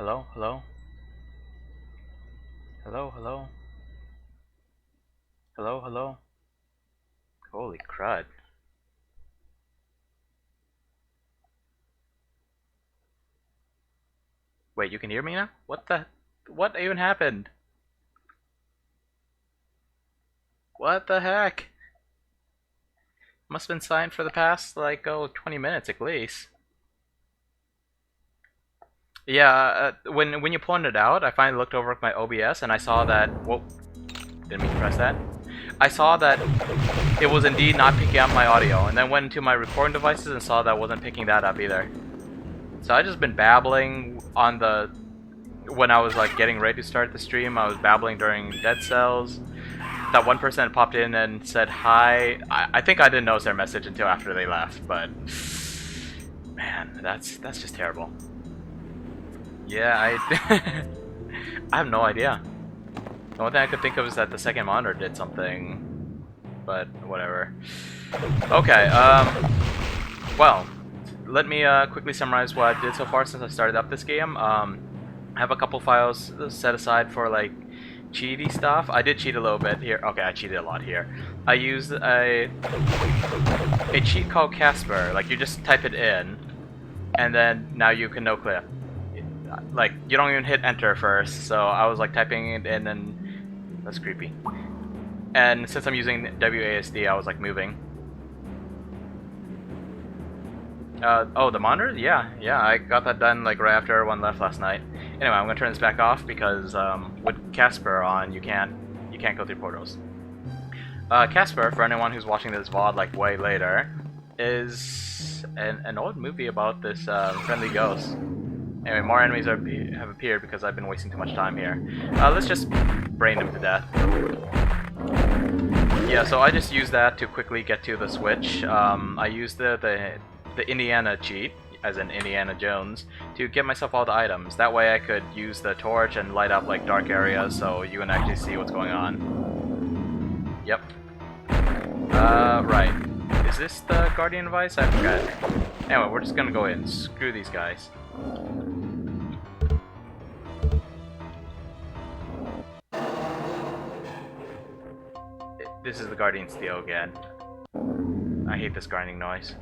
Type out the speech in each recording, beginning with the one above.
Hello? Hello? Hello? Hello? Hello? Hello? Holy crud. Wait, you can hear me now? What even happened? What the heck? Must have been signed for the past, like, 20 minutes at least. Yeah, when you pointed it out, I finally looked over at my OBS and I saw that. Whoa, didn't mean to press that. I saw that it was indeed not picking up my audio, and then went into my recording devices and saw that I wasn't picking that up either. So I just been babbling on the when I was like getting ready to start the stream. I was babbling during Dead Cells. That one person popped in and said hi. I think I didn't notice their message until after they left, but man, that's just terrible. Yeah, I have no idea. The only thing I could think of is that the second monitor did something, but whatever. Okay, well, let me quickly summarize what I did so far since I started up this game. I have a couple files set aside for like cheaty stuff. I did cheat a little bit here. Okay, I cheated a lot here. I used a cheat called Casper. Like you just type it in, and then now you can no clip. Like you don't even hit enter first. So I was like typing it in, and that's creepy. And since I'm using WASD, I was like moving. Oh, the monitor? Yeah, I got that done like right after everyone left last night. Anyway, I'm gonna turn this back off because with Casper on, you can't go through portals. Casper, for anyone who's watching this VOD like way later, is an old movie about this friendly ghost. Anyway, more enemies have appeared because I've been wasting too much time here. Let's just brain them to death. Yeah, so I just used that to quickly get to the switch. I used the Indiana cheat, as in Indiana Jones, to get myself all the items. That way I could use the torch and light up like dark areas so you can actually see what's going on. Yep. Right. Is this the Guardian device? I forgot. Anyway, we're just gonna go in. Screw these guys. This is the Guardian Steel again. I hate this grinding noise.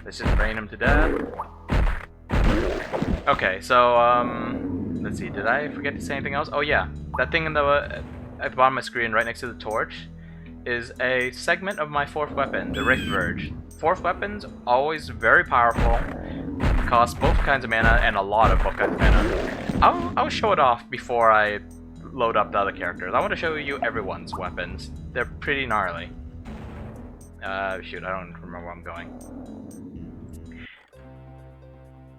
Let's just brain him to death. Okay, so let's see. Did I forget to say anything else? Oh yeah, that thing in the at the bottom of my screen, right next to the torch, is a segment of my fourth weapon, the Wraith Verge. Fourth weapons always very powerful, cost both kinds of mana and a lot of both kinds of mana. I'll show it off before I load up the other characters. I want to show you everyone's weapons. They're pretty gnarly. Shoot, I don't remember where I'm going.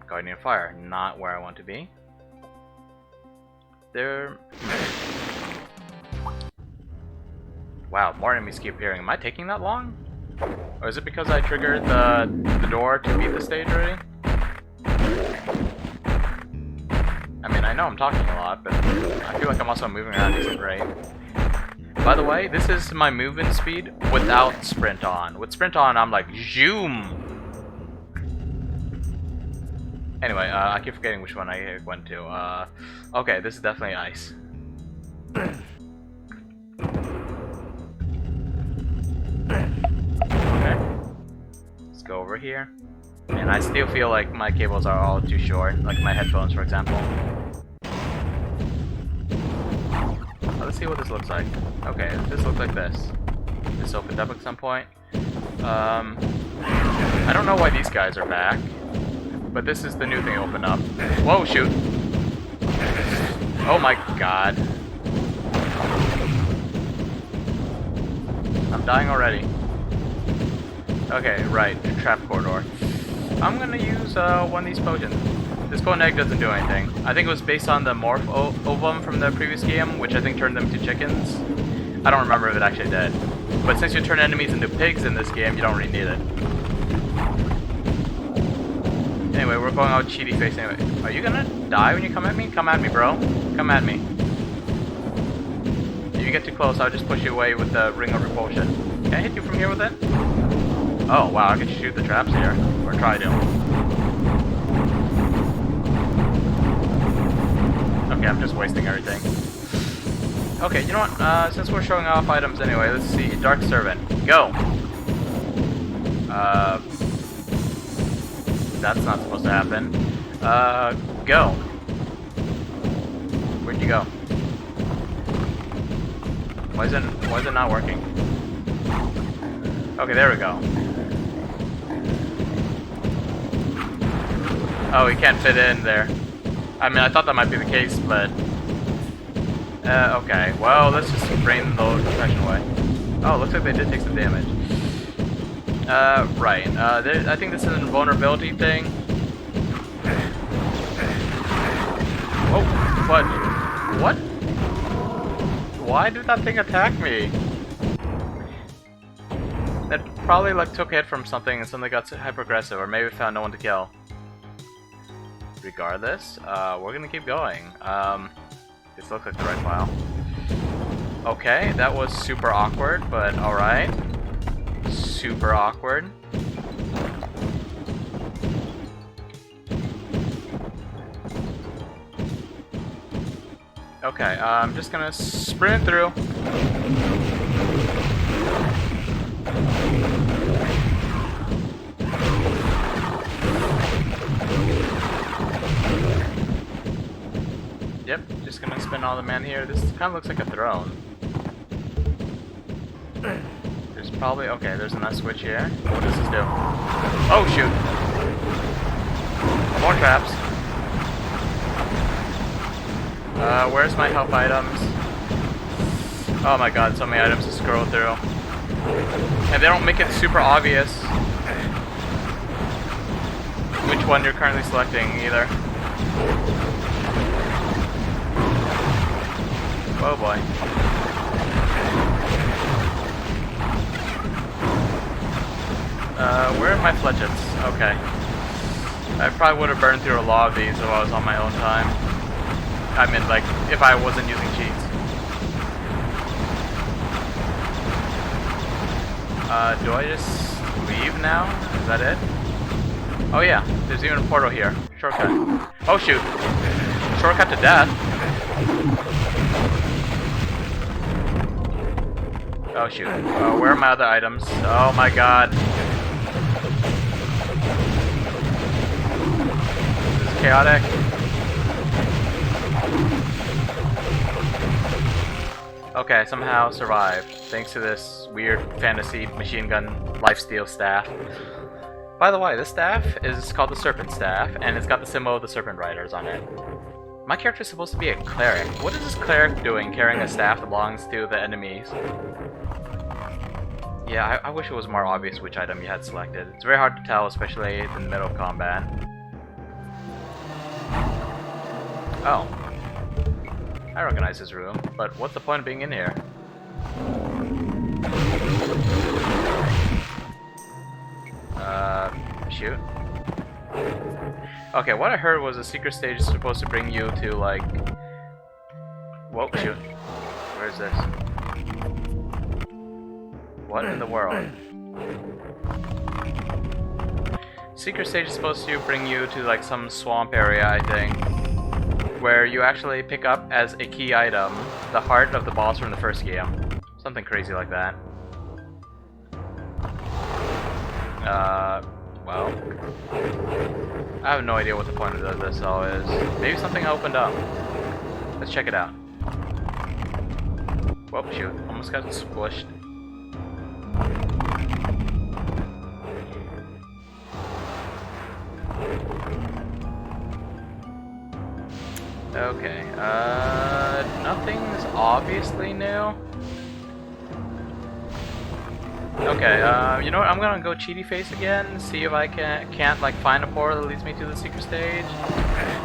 Guardian of Fire, not where I want to be. There. Wow, more enemies keep appearing. Am I taking that long? Or is it because I triggered the door to beat the stage already? I mean, I know I'm talking a lot, but I feel like I'm also moving around decent rate. By the way, this is my movement speed without sprint on. With sprint on, I'm like, zoom! Anyway, I keep forgetting which one I went to. Okay, this is definitely ice. Okay. Let's go over here. And I still feel like my cables are all too short, like my headphones, for example. Let's see what this looks like. Okay, this looks like this. This opened up at some point. I don't know why these guys are back, but this is the new thing opened up. Whoa, shoot! Oh my god. I'm dying already. Okay, right, trap corridor. I'm gonna use one of these potions. This golden egg doesn't do anything. I think it was based on the morph ovum from the previous game, which I think turned them into chickens. I don't remember if it actually did. But since you turn enemies into pigs in this game, you don't really need it. Anyway, we're going out cheaty face anyway. Are you gonna die when you come at me? Come at me, bro. Come at me. If you get too close, I'll just push you away with the ring of repulsion. Can I hit you from here with it? Oh, wow, I can shoot the traps here. Or try to. Okay, I'm just wasting everything. Okay, you know what? Since we're showing off items anyway, let's see. Dark Servant. Go! That's not supposed to happen. Go! Where'd you go? Why is it not working? Okay, there we go. Oh, he can't fit in there. I mean, I thought that might be the case, but... okay. Well, let's just drain the compression away. Oh, looks like they did take some damage. Right. I think this is a vulnerability thing. Oh, but... What? Why did that thing attack me? It probably like took a hit from something and suddenly got hyper-aggressive, or maybe found no one to kill. Regardless, we're gonna keep going. This looks like the right file. Okay, that was super awkward, but alright. Super awkward. Okay, I'm just gonna sprint through. Yep, just gonna spin all the man here. This kind of looks like a throne. There's probably... Okay, there's a nice switch here. What does this do? Oh, shoot! More traps. Where's my health items? Oh my god, so many items to scroll through. And they don't make it super obvious which one you're currently selecting either. Oh boy. Where are my fletchets? Okay. I probably would have burned through a lot of these if I was on my own time. I mean, like, if I wasn't using cheats. Do I just leave now? Is that it? Oh yeah, there's even a portal here. Shortcut. Oh shoot. Shortcut to death. Oh shoot. Where are my other items? Oh my god. This is chaotic. Okay, somehow survived, thanks to this weird fantasy machine gun lifesteal staff. By the way, this staff is called the Serpent Staff, and it's got the symbol of the Serpent Riders on it. My character is supposed to be a cleric. What is this cleric doing carrying a staff that belongs to the enemies? Yeah, I wish it was more obvious which item you had selected. It's very hard to tell, especially in the middle of combat. Oh. I recognize this room, but what's the point of being in here? Shoot. Okay, what I heard was a secret stage is supposed to bring you to, like... Whoa, shoot. Where is this? What in the world? Secret stage is supposed to bring you to, like, some swamp area, I think, where you actually pick up as a key item the heart of the boss from the first game. Something crazy like that. Well, I have no idea what the point of this all is. Maybe something opened up. Let's check it out. Whoop, shoot. Almost got squished. Okay, nothing's obviously new. Okay, you know what, I'm gonna go cheaty face again, see if I can't like find a portal that leads me to the secret stage.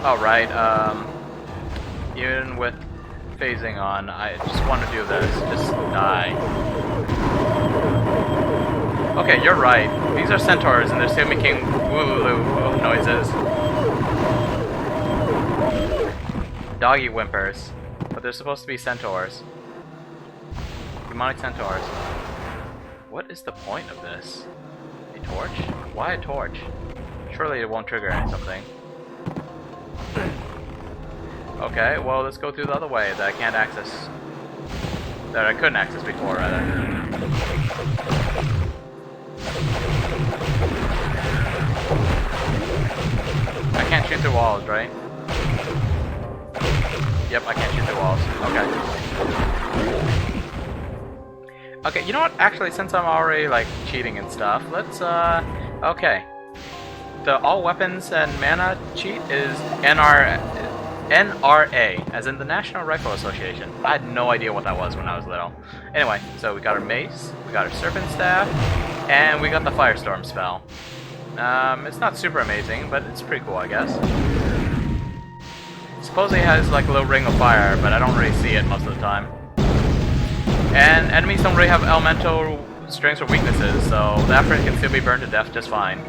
Alright, even with phasing on, I just want to do this, just die. Okay, you're right, these are centaurs and they're still making woo-loo noises. Doggy whimpers, but they're supposed to be centaurs. Demonic centaurs. What is the point of this? A torch? Why a torch? Surely it won't trigger something. Okay, well, let's go through the other way that I can't access. That I couldn't access before, rather. I can't shoot through walls, right? Yep, I can't shoot through walls. Okay. Okay, you know what? Actually, since I'm already, like, cheating and stuff, let's, okay. The all weapons and mana cheat is NRA, as in the National Rifle Association. I had no idea what that was when I was little. Anyway, so we got our mace, we got our serpent staff, and we got the firestorm spell. It's not super amazing, but it's pretty cool, I guess. Supposedly it has like a little ring of fire, but I don't really see it most of the time. And enemies don't really have elemental strengths or weaknesses, so the effort can still be burned to death just fine.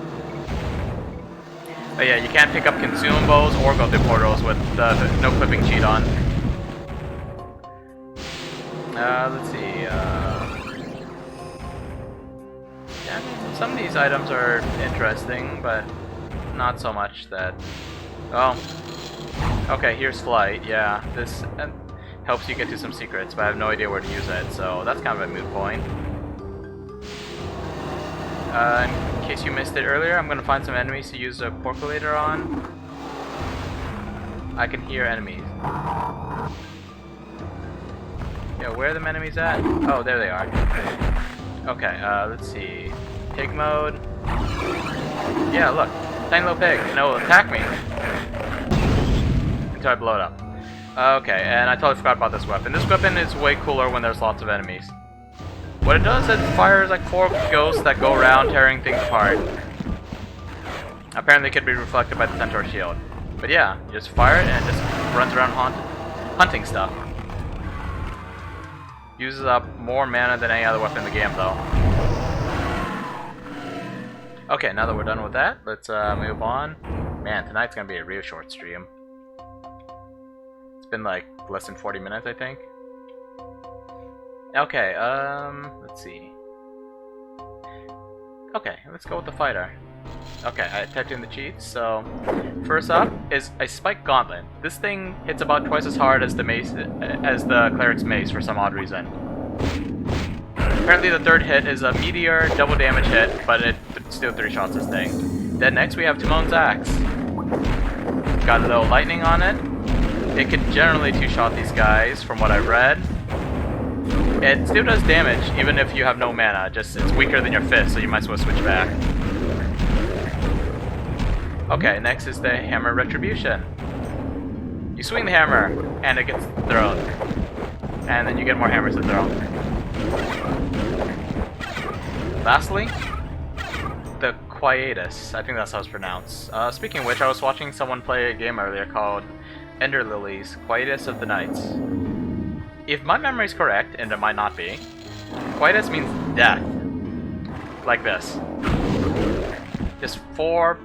But yeah, you can't pick up consumables or go through portals with the no clipping cheat on. Let's see, yeah, I mean, some of these items are interesting, but not so much that... Oh. Okay, here's flight, yeah. This helps you get to some secrets, but I have no idea where to use it, so that's kind of a moot point. In case you missed it earlier, I'm gonna find some enemies to use a porculator on. I can hear enemies. Yeah, where are the enemies at? Oh, there they are. Okay, let's see. Pig mode. Yeah, look. Tiny little pig. And it will attack me. Until I blow it up. Okay, and I totally forgot about this weapon. This weapon is way cooler when there's lots of enemies. What it does is it fires like 4 ghosts that go around tearing things apart. Apparently it could be reflected by the Centaur shield. But yeah, you just fire it and it just runs around hunting stuff. Uses up more mana than any other weapon in the game though. Okay, now that we're done with that, let's move on. Man, tonight's gonna be a real short stream. It's been like less than 40 minutes, I think. Okay, let's see. Okay, let's go with the fighter. Okay, I typed in the cheats, so... First up is a spike gauntlet. This thing hits about twice as hard as the mace, as the cleric's mace for some odd reason. Apparently the third hit is a meteor double damage hit, but it still 3 shots this thing. Then next we have Timon's axe. Got a little lightning on it. It can generally 2-shot these guys, from what I've read. It still does damage, even if you have no mana, just it's weaker than your fist, so you might as well switch back. Okay, next is the Hammer Retribution. You swing the hammer, and it gets thrown. And then you get more hammers to throw. Lastly, the Quietus. I think that's how it's pronounced. Speaking of which, I was watching someone play a game earlier called Ender Lilies, Quietus of the Nights. If my memory is correct, and it might not be, Quietus means death. Like this. Just 4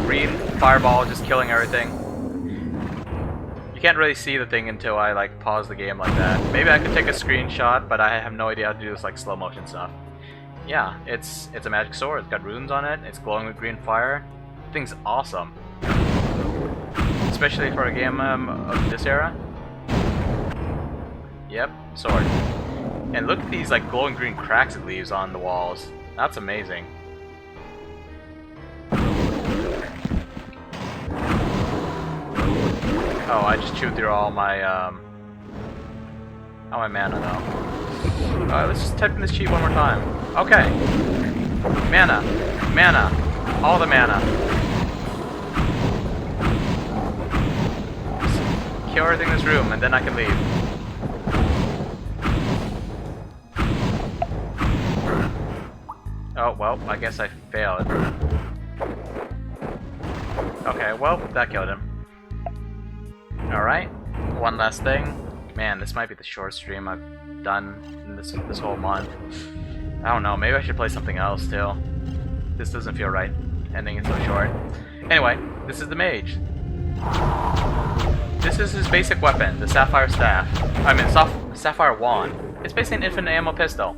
green fireballs just killing everything. You can't really see the thing until I like pause the game like that. Maybe I could take a screenshot, but I have no idea how to do this like slow motion stuff. Yeah, it's a magic sword. It's got runes on it. It's glowing with green fire. The thing's awesome. Especially for a game of this era. Yep, sword. And look at these like glowing green cracks it leaves on the walls. That's amazing. Oh, I just chewed through all my mana though. Alright, let's just type in this cheat one more time. Okay. Mana. Mana. All the mana. Just kill everything in this room and then I can leave. Oh, well, I guess I failed. Okay, well, that killed him. Alright, one last thing. Man, this might be the short stream I've done in this whole month. I don't know, maybe I should play something else too. This doesn't feel right, ending it so short. Anyway, this is the mage. This is his basic weapon, the Sapphire Staff. Sapphire Wand. It's basically an infinite ammo pistol.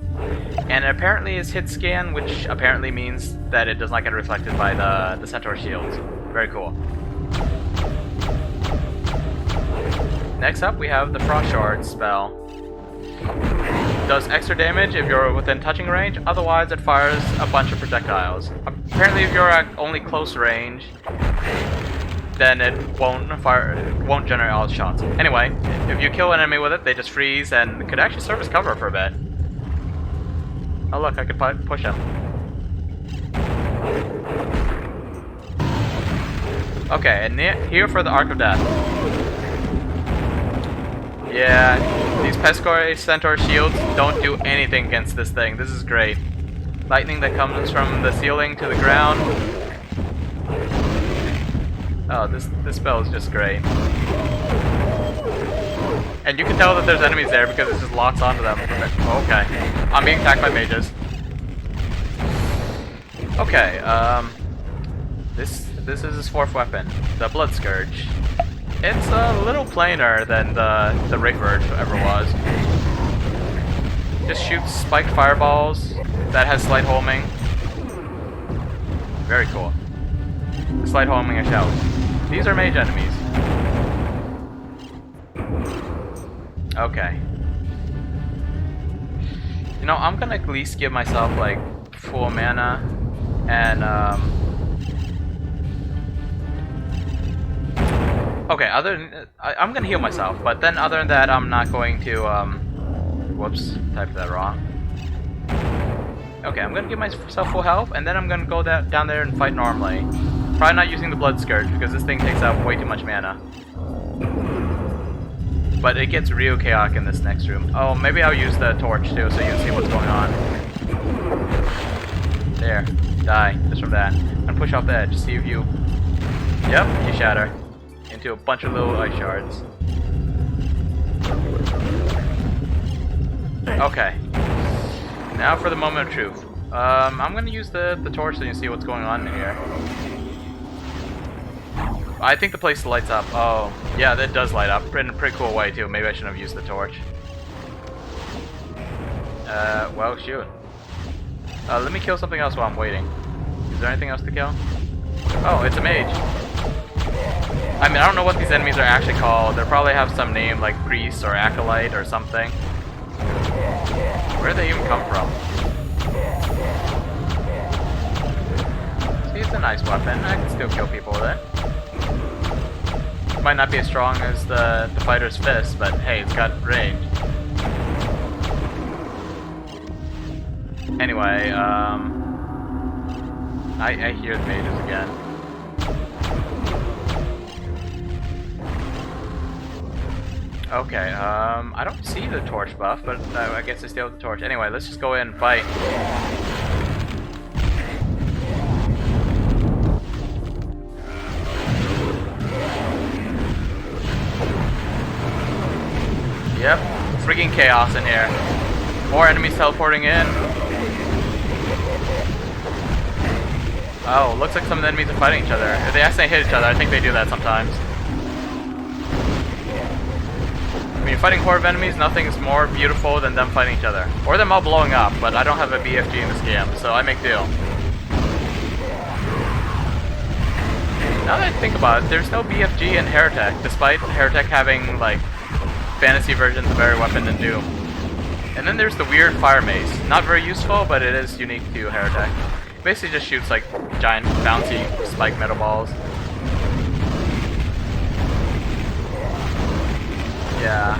And it apparently is hit scan, which apparently means that it does not get reflected by the Centaur shields. Very cool. Next up, we have the Frost Shard spell. Does extra damage if you're within touching range, otherwise it fires a bunch of projectiles. Apparently if you're at only close range, then it won't generate all shots. Anyway, if you kill an enemy with it, they just freeze and it could actually serve as cover for a bit. Oh look, I could push him. Okay, and here for the Arc of Death. Yeah, these Pescoy Centaur shields don't do anything against this thing. This is great. Lightning that comes from the ceiling to the ground. Oh, this spell is just great. And you can tell that there's enemies there because it just locks onto them. Okay, I'm being attacked by mages. Okay, this is his fourth weapon, the Blood Scourge. It's a little plainer than the Ray Verge ever was. Just shoots spiked fireballs that has slight homing. Very cool. Slight homing a shout. These are mage enemies. Okay. You know, I'm gonna at least give myself like full mana and okay, other than I'm gonna heal myself, but then other than that I'm not going to whoops, typed that wrong. Okay, I'm gonna give myself full health and then I'm gonna go down there and fight normally. Probably not using the Blood Scourge because this thing takes out way too much mana. But it gets real chaotic in this next room. Oh, maybe I'll use the torch too so you can see what's going on. There. Die. Just from that. I'm gonna push off the edge. See if you... Yep, you shatter. Into a bunch of little ice shards. Okay. Now for the moment of truth. I'm gonna use the torch so you can see what's going on in here. I think the place lights up. Oh, yeah, that does light up in a pretty cool way too. Maybe I shouldn't have used the torch. Well, shoot. Let me kill something else while I'm waiting. Is there anything else to kill? Oh, it's a mage. I mean, I don't know what these enemies are actually called. They probably have some name like priest or acolyte or something. Where do they even come from? See, it's a nice weapon. I can still kill people with it. Might not be as strong as the fighter's fist, but hey, it's got range. Anyway, I hear the mages again. Okay, I don't see the torch buff, but I guess I still have the torch. Anyway, let's just go in and fight. Yep, freaking chaos in here. More enemies teleporting in. Oh, looks like some of the enemies are fighting each other. If they accidentally hit each other, I think they do that sometimes. When you're fighting horde of enemies, nothing's more beautiful than them fighting each other. Or them all blowing up, but I don't have a BFG in this game, so I make do. Now that I think about it, there's no BFG in Heretic, despite Heretic having, like, fantasy versions of every weapon in Doom. And then there's the weird fire mace. Not very useful, but it is unique to Heretic. It basically just shoots like giant bouncy spike metal balls. Yeah.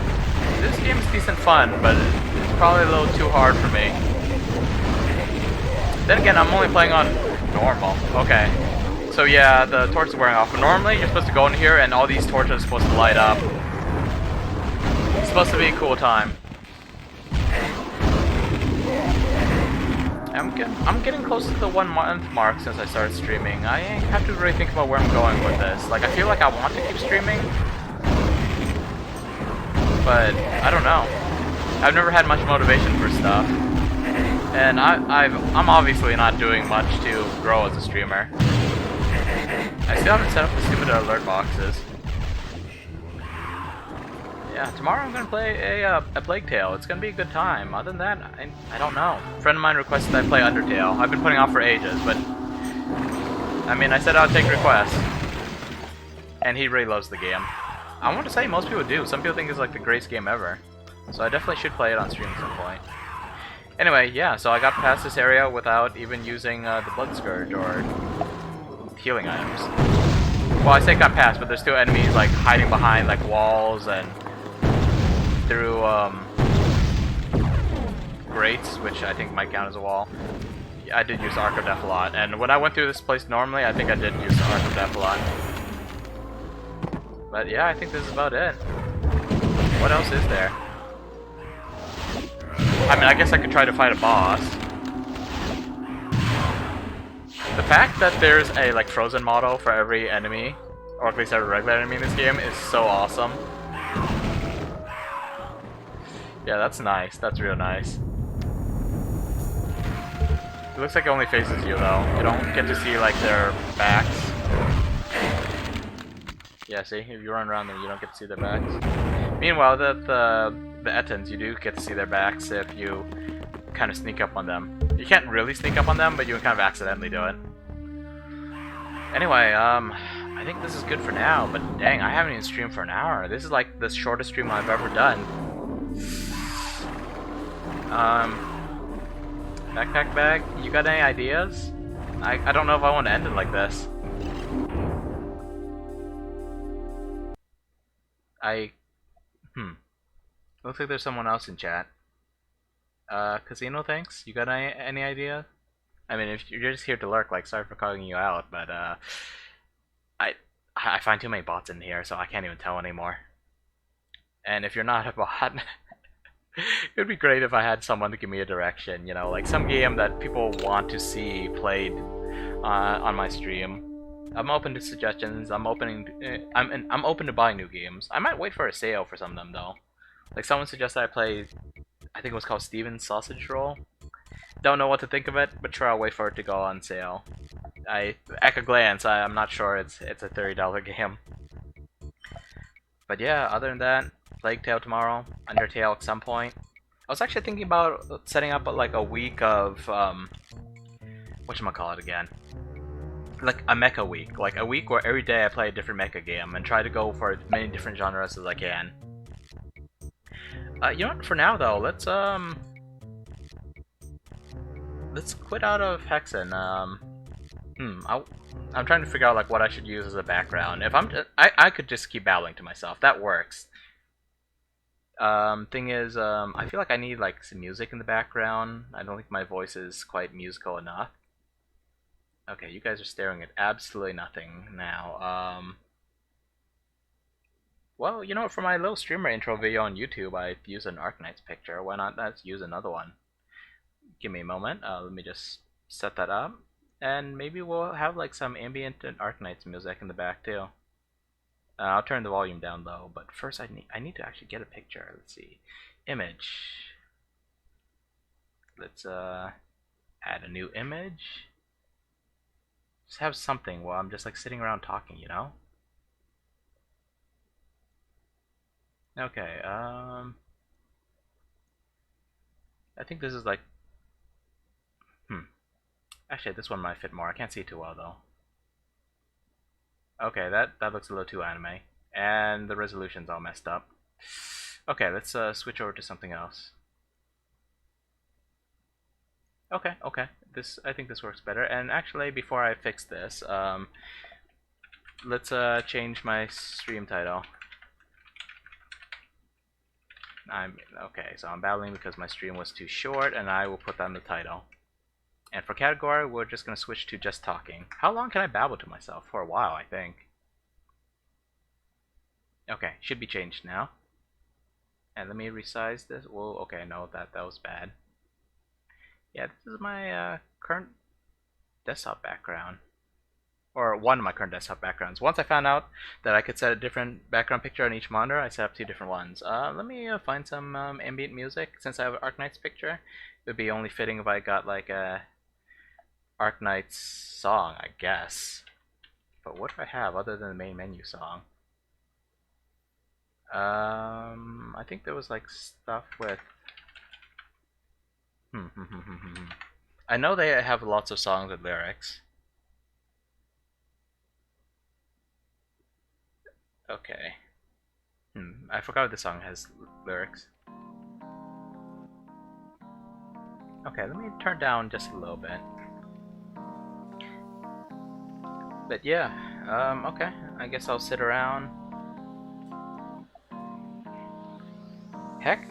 This game is decent fun, but it's probably a little too hard for me. Then again, I'm only playing on normal. Okay. So yeah, the torch is wearing off. But normally, you're supposed to go in here and all these torches are supposed to light up. It's supposed to be a cool time. I'm getting close to the 1 month mark since I started streaming. I have to really think about where I'm going with this. Like, I feel like I want to keep streaming, but I don't know. I've never had much motivation for stuff, and I'm obviously not doing much to grow as a streamer. I still haven't set up the stupid alert boxes. Yeah, tomorrow I'm gonna play a Plague Tale. It's gonna be a good time. Other than that, I don't know. A friend of mine requested I play Undertale. I've been putting off for ages, but I mean, I said I'd take requests, and he really loves the game. I want to say most people do. Some people think it's like the greatest game ever. So I definitely should play it on stream at some point. Anyway, yeah, so I got past this area without even using the Blood Scourge or healing items. Well, I say got past, but there's still enemies like hiding behind like walls and through grates, which I think might count as a wall. I did use Arc of Death a lot, and when I went through this place normally, I think I did use Arc of Death a lot. But yeah, I think this is about it. What else is there? I mean, I guess I could try to fight a boss. The fact that there's a like frozen model for every enemy, or at least every regular enemy in this game, is so awesome. Yeah, that's nice. That's real nice. It looks like it only faces you though. You don't get to see like their backs. Yeah, see, if you run around them, you don't get to see their backs. Meanwhile, the Ettins, you do get to see their backs if you kind of sneak up on them. You can't really sneak up on them, but you can kind of accidentally do it. Anyway, I think this is good for now, but dang, I haven't even streamed for an hour. This is like the shortest stream I've ever done. Backpack bag, you got any ideas? I don't know if I want to end it like this. Looks like there's someone else in chat. Casino, thanks. You got any idea? I mean, if you're just here to lurk, like, sorry for calling you out, but I find too many bots in here, so I can't even tell anymore. And if you're not a bot, it would be great if I had someone to give me a direction. You know, like some game that people want to see played on my stream. I'm open to suggestions. I'm open to buying new games. I might wait for a sale for some of them though. Like someone suggested I play, I think it was called Steven's Sausage Roll. Don't know what to think of it, but sure, I'll wait for it to go on sale. At a glance, I'm not sure it's a $30 game. But yeah, other than that, Plague Tale tomorrow, Undertale at some point. I was actually thinking about setting up like a week of whatchamacallit again? Like a mecha week. Like a week where every day I play a different mecha game and try to go for as many different genres as I can. You know what, for now though, let's quit out of Hexen. I'm trying to figure out like what I should use as a background. If I could just keep babbling to myself. That works. Thing is, I feel like I need like some music in the background. I don't think my voice is quite musical enough. Okay, you guys are staring at absolutely nothing now. Well, you know, for my little streamer intro video on YouTube, I used an Arknights picture. Why not let's use another one? Give me a moment. Let me just set that up. And maybe we'll have like some ambient and Arknights music in the back too. I'll turn the volume down low, but first I need to actually get a picture. Let's see. Image. Let's add a new image. Just have something while I'm just like sitting around talking, you know? Okay, I think this is like actually this one might fit more. I can't see it too well though. Okay, that looks a little too anime. And the resolution's all messed up. Okay, let's switch over to something else. Okay. I think this works better. And actually, before I fix this, let's change my stream title. Okay, so I'm battling because my stream was too short, and I will put that in the title. And for category, we're just gonna switch to just talking. How long can I babble to myself? For a while, I think. Okay, should be changed now. And let me resize this. Whoa, okay, no, that was bad. Yeah, this is my current desktop background. Or one of my current desktop backgrounds. Once I found out that I could set a different background picture on each monitor, I set up 2 different ones. Let me find some ambient music. Since I have an Arknights picture, it would be only fitting if I got like a Arknights song, I guess. But what do I have other than the main menu song? I think there was like stuff with I know they have lots of songs with lyrics. Okay. I forgot if the song has lyrics. Okay, let me turn down just a little bit. But yeah, okay. I guess I'll sit around. Heck.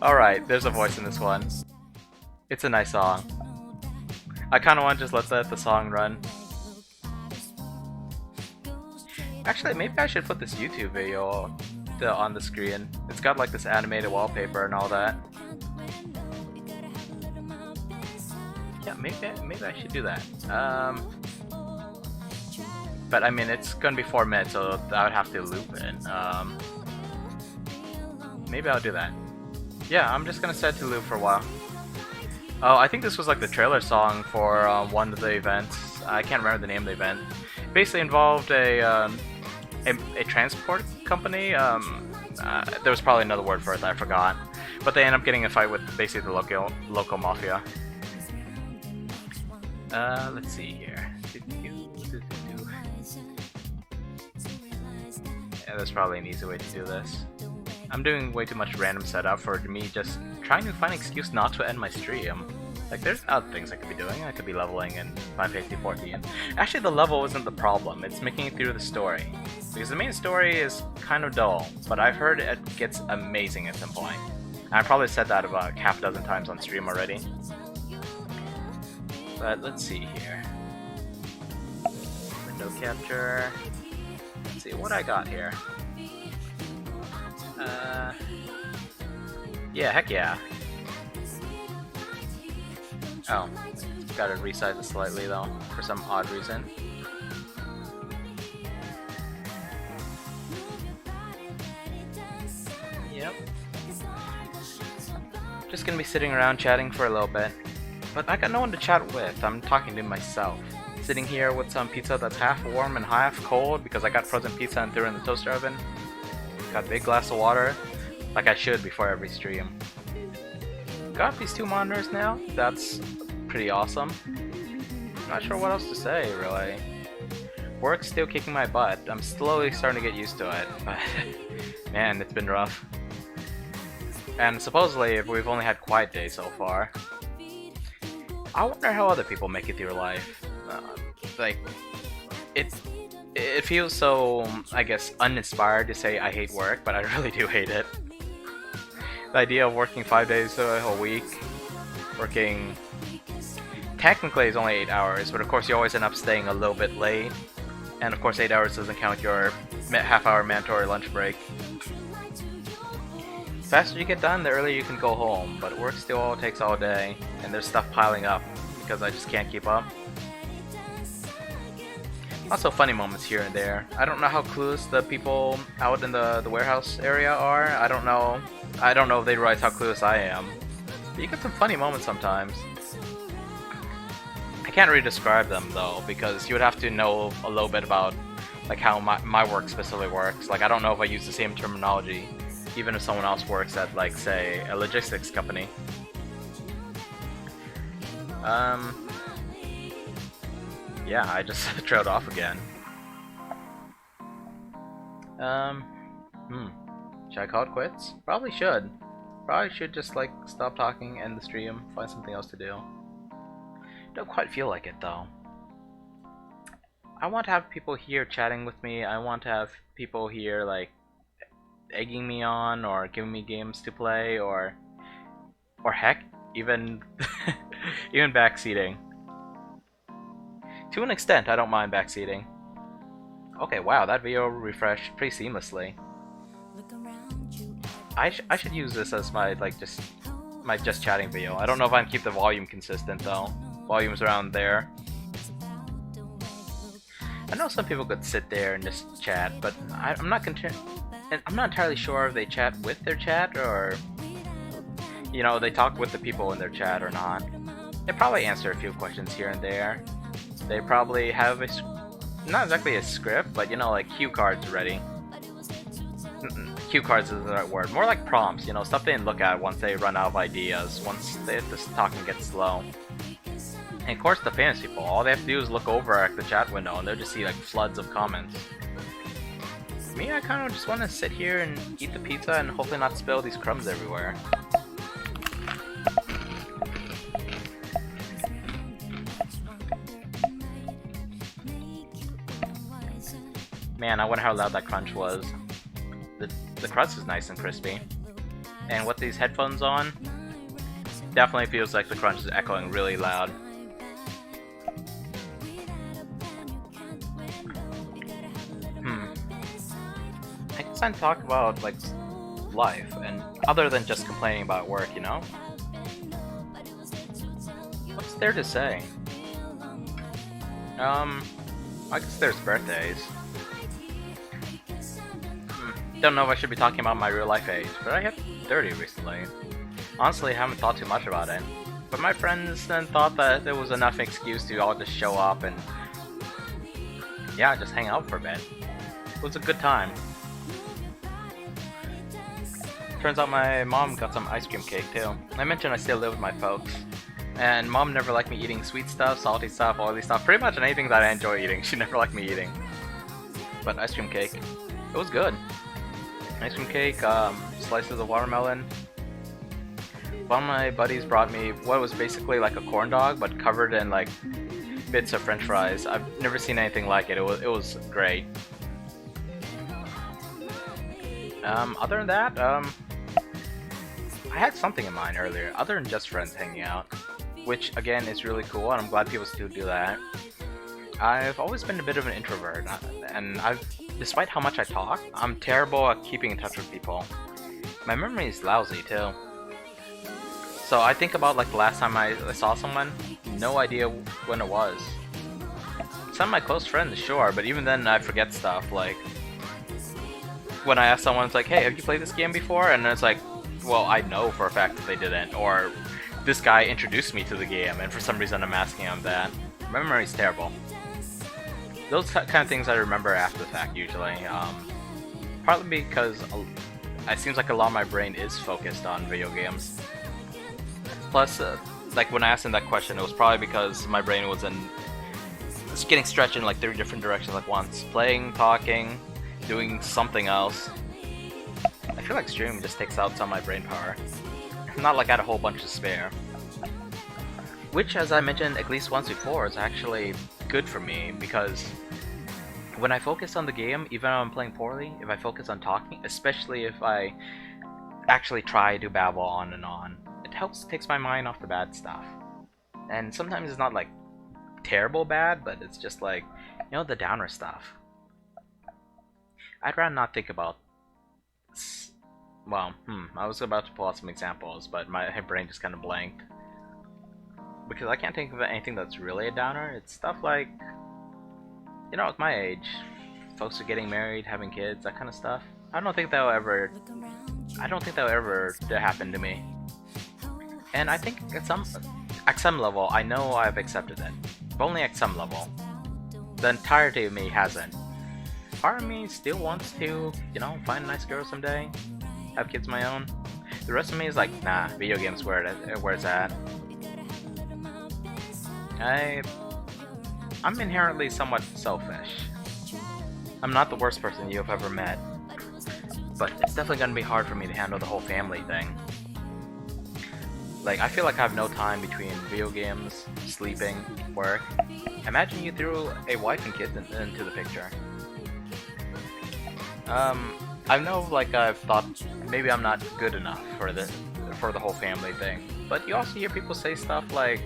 Alright, there's a voice in this one. It's a nice song. I kind of want to just let the song run. Actually, maybe I should put this YouTube video on the screen. It's got like this animated wallpaper and all that. Yeah, maybe I should do that. But I mean, it's gonna be 4 minutes, so I would have to loop it. Maybe I'll do that. Yeah, I'm just gonna set it to loop for a while. Oh, I think this was like the trailer song for one of the events. I can't remember the name of the event. It basically involved a transport company. There was probably another word for it that I forgot. But they end up getting a fight with basically the local mafia. Let's see here. Yeah, there's probably an easy way to do this. I'm doing way too much random setup for me just trying to find an excuse not to end my stream. Like, there's other things I could be doing. I could be leveling in Final Fantasy 14. Actually, the level isn't the problem. It's making it through the story. Because the main story is kind of dull, but I've heard it gets amazing at some point. And I probably said that about half a dozen times on stream already. But let's see here. Window capture. Let's see what I got here. Yeah, heck yeah. Oh, gotta resize it slightly though, for some odd reason. Yep. Just gonna be sitting around chatting for a little bit. But I got no one to chat with, I'm talking to myself. Sitting here with some pizza that's half warm and half cold because I got frozen pizza and threw it in the toaster oven. Got a big glass of water, like I should before every stream. Got these 2 monitors now, that's pretty awesome. Not sure what else to say, really. Work's still kicking my butt, I'm slowly starting to get used to it, but man, it's been rough. And supposedly, we've only had quiet days so far. I wonder how other people make it through life. Like, it feels so, I guess, uninspired to say I hate work, but I really do hate it. The idea of working 5 days a week, working technically is only 8 hours, but of course you always end up staying a little bit late, and of course 8 hours doesn't count your half-hour mandatory lunch break. The faster you get done, the earlier you can go home, but work still all takes all day, and there's stuff piling up because I just can't keep up. Also funny moments here and there. I don't know how clueless the people out in the warehouse area are. I don't know if they realize how clueless I am. But you get some funny moments sometimes. I can't really describe them though, because you would have to know a little bit about like how my work specifically works. Like, I don't know if I use the same terminology, even if someone else works at, like, say, a logistics company. Yeah, I just trailed off again. Should I call it quits? Probably should. Probably should just, like, stop talking, end the stream, find something else to do. Don't quite feel like it, though. I want to have people here chatting with me. I want to have people here, like, egging me on, or giving me games to play, or heck, even even backseating. To an extent, I don't mind backseating. Okay, wow, that video refreshed pretty seamlessly. I should use this as my just chatting video. I don't know if I can keep the volume consistent though. Volume's around there. I know some people could sit there and just chat, but I'm not entirely sure if they chat with their chat or, you know, they talk with the people in their chat or not. They probably answer a few questions here and there. They probably have not exactly a script, but, you know, like cue cards ready. Cue cards is the right word. More like prompts, you know, stuff they can look at once they run out of ideas, once this talking gets slow. And of course the famous people, all they have to do is look over at the chat window and they'll just see like floods of comments. Me, I kind of just want to sit here and eat the pizza and hopefully not spill these crumbs everywhere. Man, I wonder how loud that crunch was. The crust is nice and crispy. And with these headphones on, definitely feels like the crunch is echoing really loud. I guess I'm talking about like life and other than just complaining about work, you know? What's there to say? I guess there's birthdays. Don't know if I should be talking about my real life age, but I hit 30 recently. Honestly, I haven't thought too much about it. But my friends then thought that there was enough excuse to all just show up and yeah, just hang out for a bit. It was a good time. Turns out my mom got some ice cream cake too. I mentioned I still live with my folks. And mom never liked me eating sweet stuff, salty stuff, oily stuff, pretty much anything that I enjoy eating. She never liked me eating. But ice cream cake, it was good. Ice cream cake, slices of watermelon. One of my buddies brought me what was basically like a corn dog, but covered in like bits of French fries. I've never seen anything like it. It was great. Other than that, I had something in mind earlier, other than just friends hanging out, which again is really cool, and I'm glad people still do that. I've always been a bit of an introvert, and despite how much I talk, I'm terrible at keeping in touch with people. My memory is lousy too. So I think about like the last time I saw someone, no idea when it was. Some of my close friends, sure, but even then I forget stuff. Like when I ask someone, it's like, hey, have you played this game before? And it's like, well, I know for a fact that they didn't. Or this guy introduced me to the game, and for some reason I'm asking him that. My memory's terrible. Those kind of things I remember after the fact usually. Partly because it seems like a lot of my brain is focused on video games. Plus, like when I asked him that question, it was probably because my brain was just getting stretched in like 3 different directions at once. Playing, talking, doing something else. I feel like streaming just takes out some of my brain power. Not like I had a whole bunch to spare. Which, as I mentioned at least once before, is actually good for me, because when I focus on the game, even though I'm playing poorly, if I focus on talking, especially if I actually try to babble on and on, it takes my mind off the bad stuff. And sometimes it's not like terrible bad, but it's just like, you know, the downer stuff. I'd rather not think about, well, I was about to pull out some examples, but my brain just kind of blanked. Because I can't think of anything that's really a downer. It's stuff like, you know, at my age, folks are getting married, having kids, that kind of stuff. I don't think that'll ever happen to me. And I think at some level, I know I've accepted it. But only at some level. The entirety of me hasn't. Part of me still wants to, you know, find a nice girl someday, have kids of my own. The rest of me is like, nah, video games where it's at. I'm inherently somewhat selfish. I'm not the worst person you have ever met, but it's definitely gonna be hard for me to handle the whole family thing. Like, I feel like I have no time between video games, sleeping, work. Imagine you threw a wife and kids into the picture. I know, like, I've thought maybe I'm not good enough for the whole family thing, but you also hear people say stuff like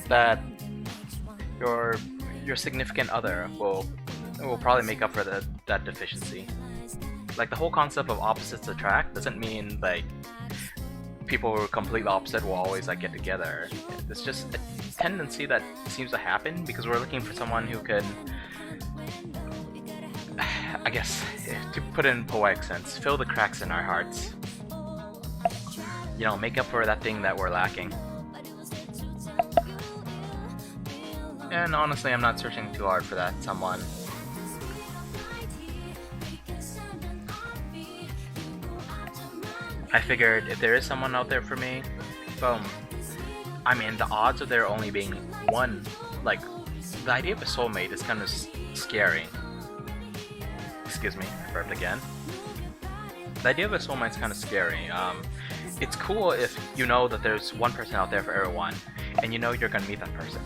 that your significant other will probably make up for that deficiency. Like, the whole concept of opposites attract doesn't mean like people who are completely opposite will always like get together. It's just a tendency that seems to happen because we're looking for someone who can, I guess, to put it in poetic sense, fill the cracks in our hearts. You know, make up for that thing that we're lacking. And honestly, I'm not searching too hard for that someone. I figured if there is someone out there for me, boom. I mean, the odds of there only being one, like, the idea of a soulmate is kind of scary. Excuse me, I burped again. The idea of a soulmate is kind of scary. It's cool if you know that there's one person out there for everyone, and you know you're gonna meet that person.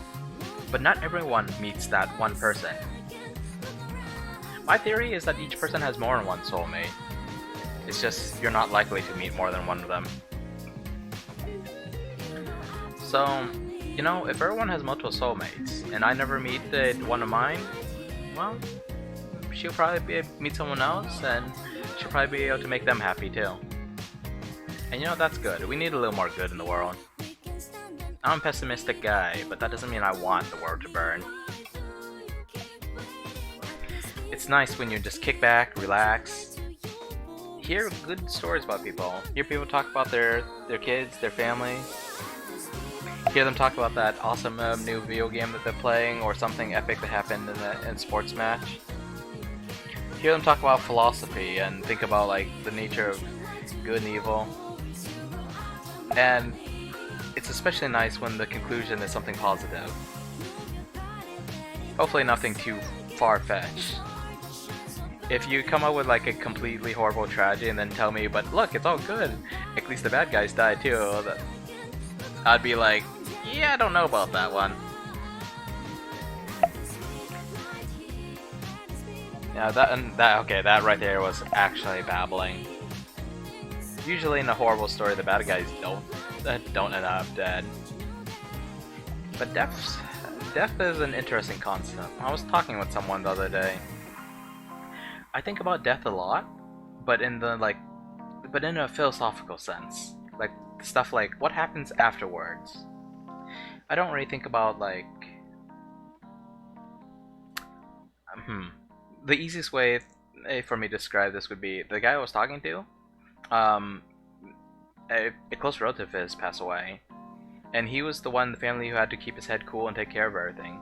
But not everyone meets that one person. My theory is that each person has more than one soulmate. It's just you're not likely to meet more than one of them. So, you know, if everyone has multiple soulmates, and I never meet one of mine, well, she'll probably meet someone else, and she'll probably be able to make them happy too. And you know, that's good. We need a little more good in the world. I'm a pessimistic guy, but that doesn't mean I want the world to burn. It's nice when you just kick back, relax, hear good stories about people. Hear people talk about their kids, their family. Hear them talk about that awesome new video game that they're playing, or something epic that happened in a sports match. Hear them talk about philosophy and think about like the nature of good and evil. And it's especially nice when the conclusion is something positive. Hopefully nothing too far-fetched. If you come up with like a completely horrible tragedy and then tell me, but look, it's all good, at least the bad guys died too, I'd be like, yeah, I don't know about that one. Yeah, that right there was actually babbling. Usually in a horrible story, the bad guys don't end up dead. But death is an interesting concept. I was talking with someone the other day. I think about death a lot, but in a philosophical sense. Like stuff like what happens afterwards. I don't really think about like the easiest way for me to describe this would be the guy I was talking to. A close relative of his passed away, and he was the one in the family who had to keep his head cool and take care of everything.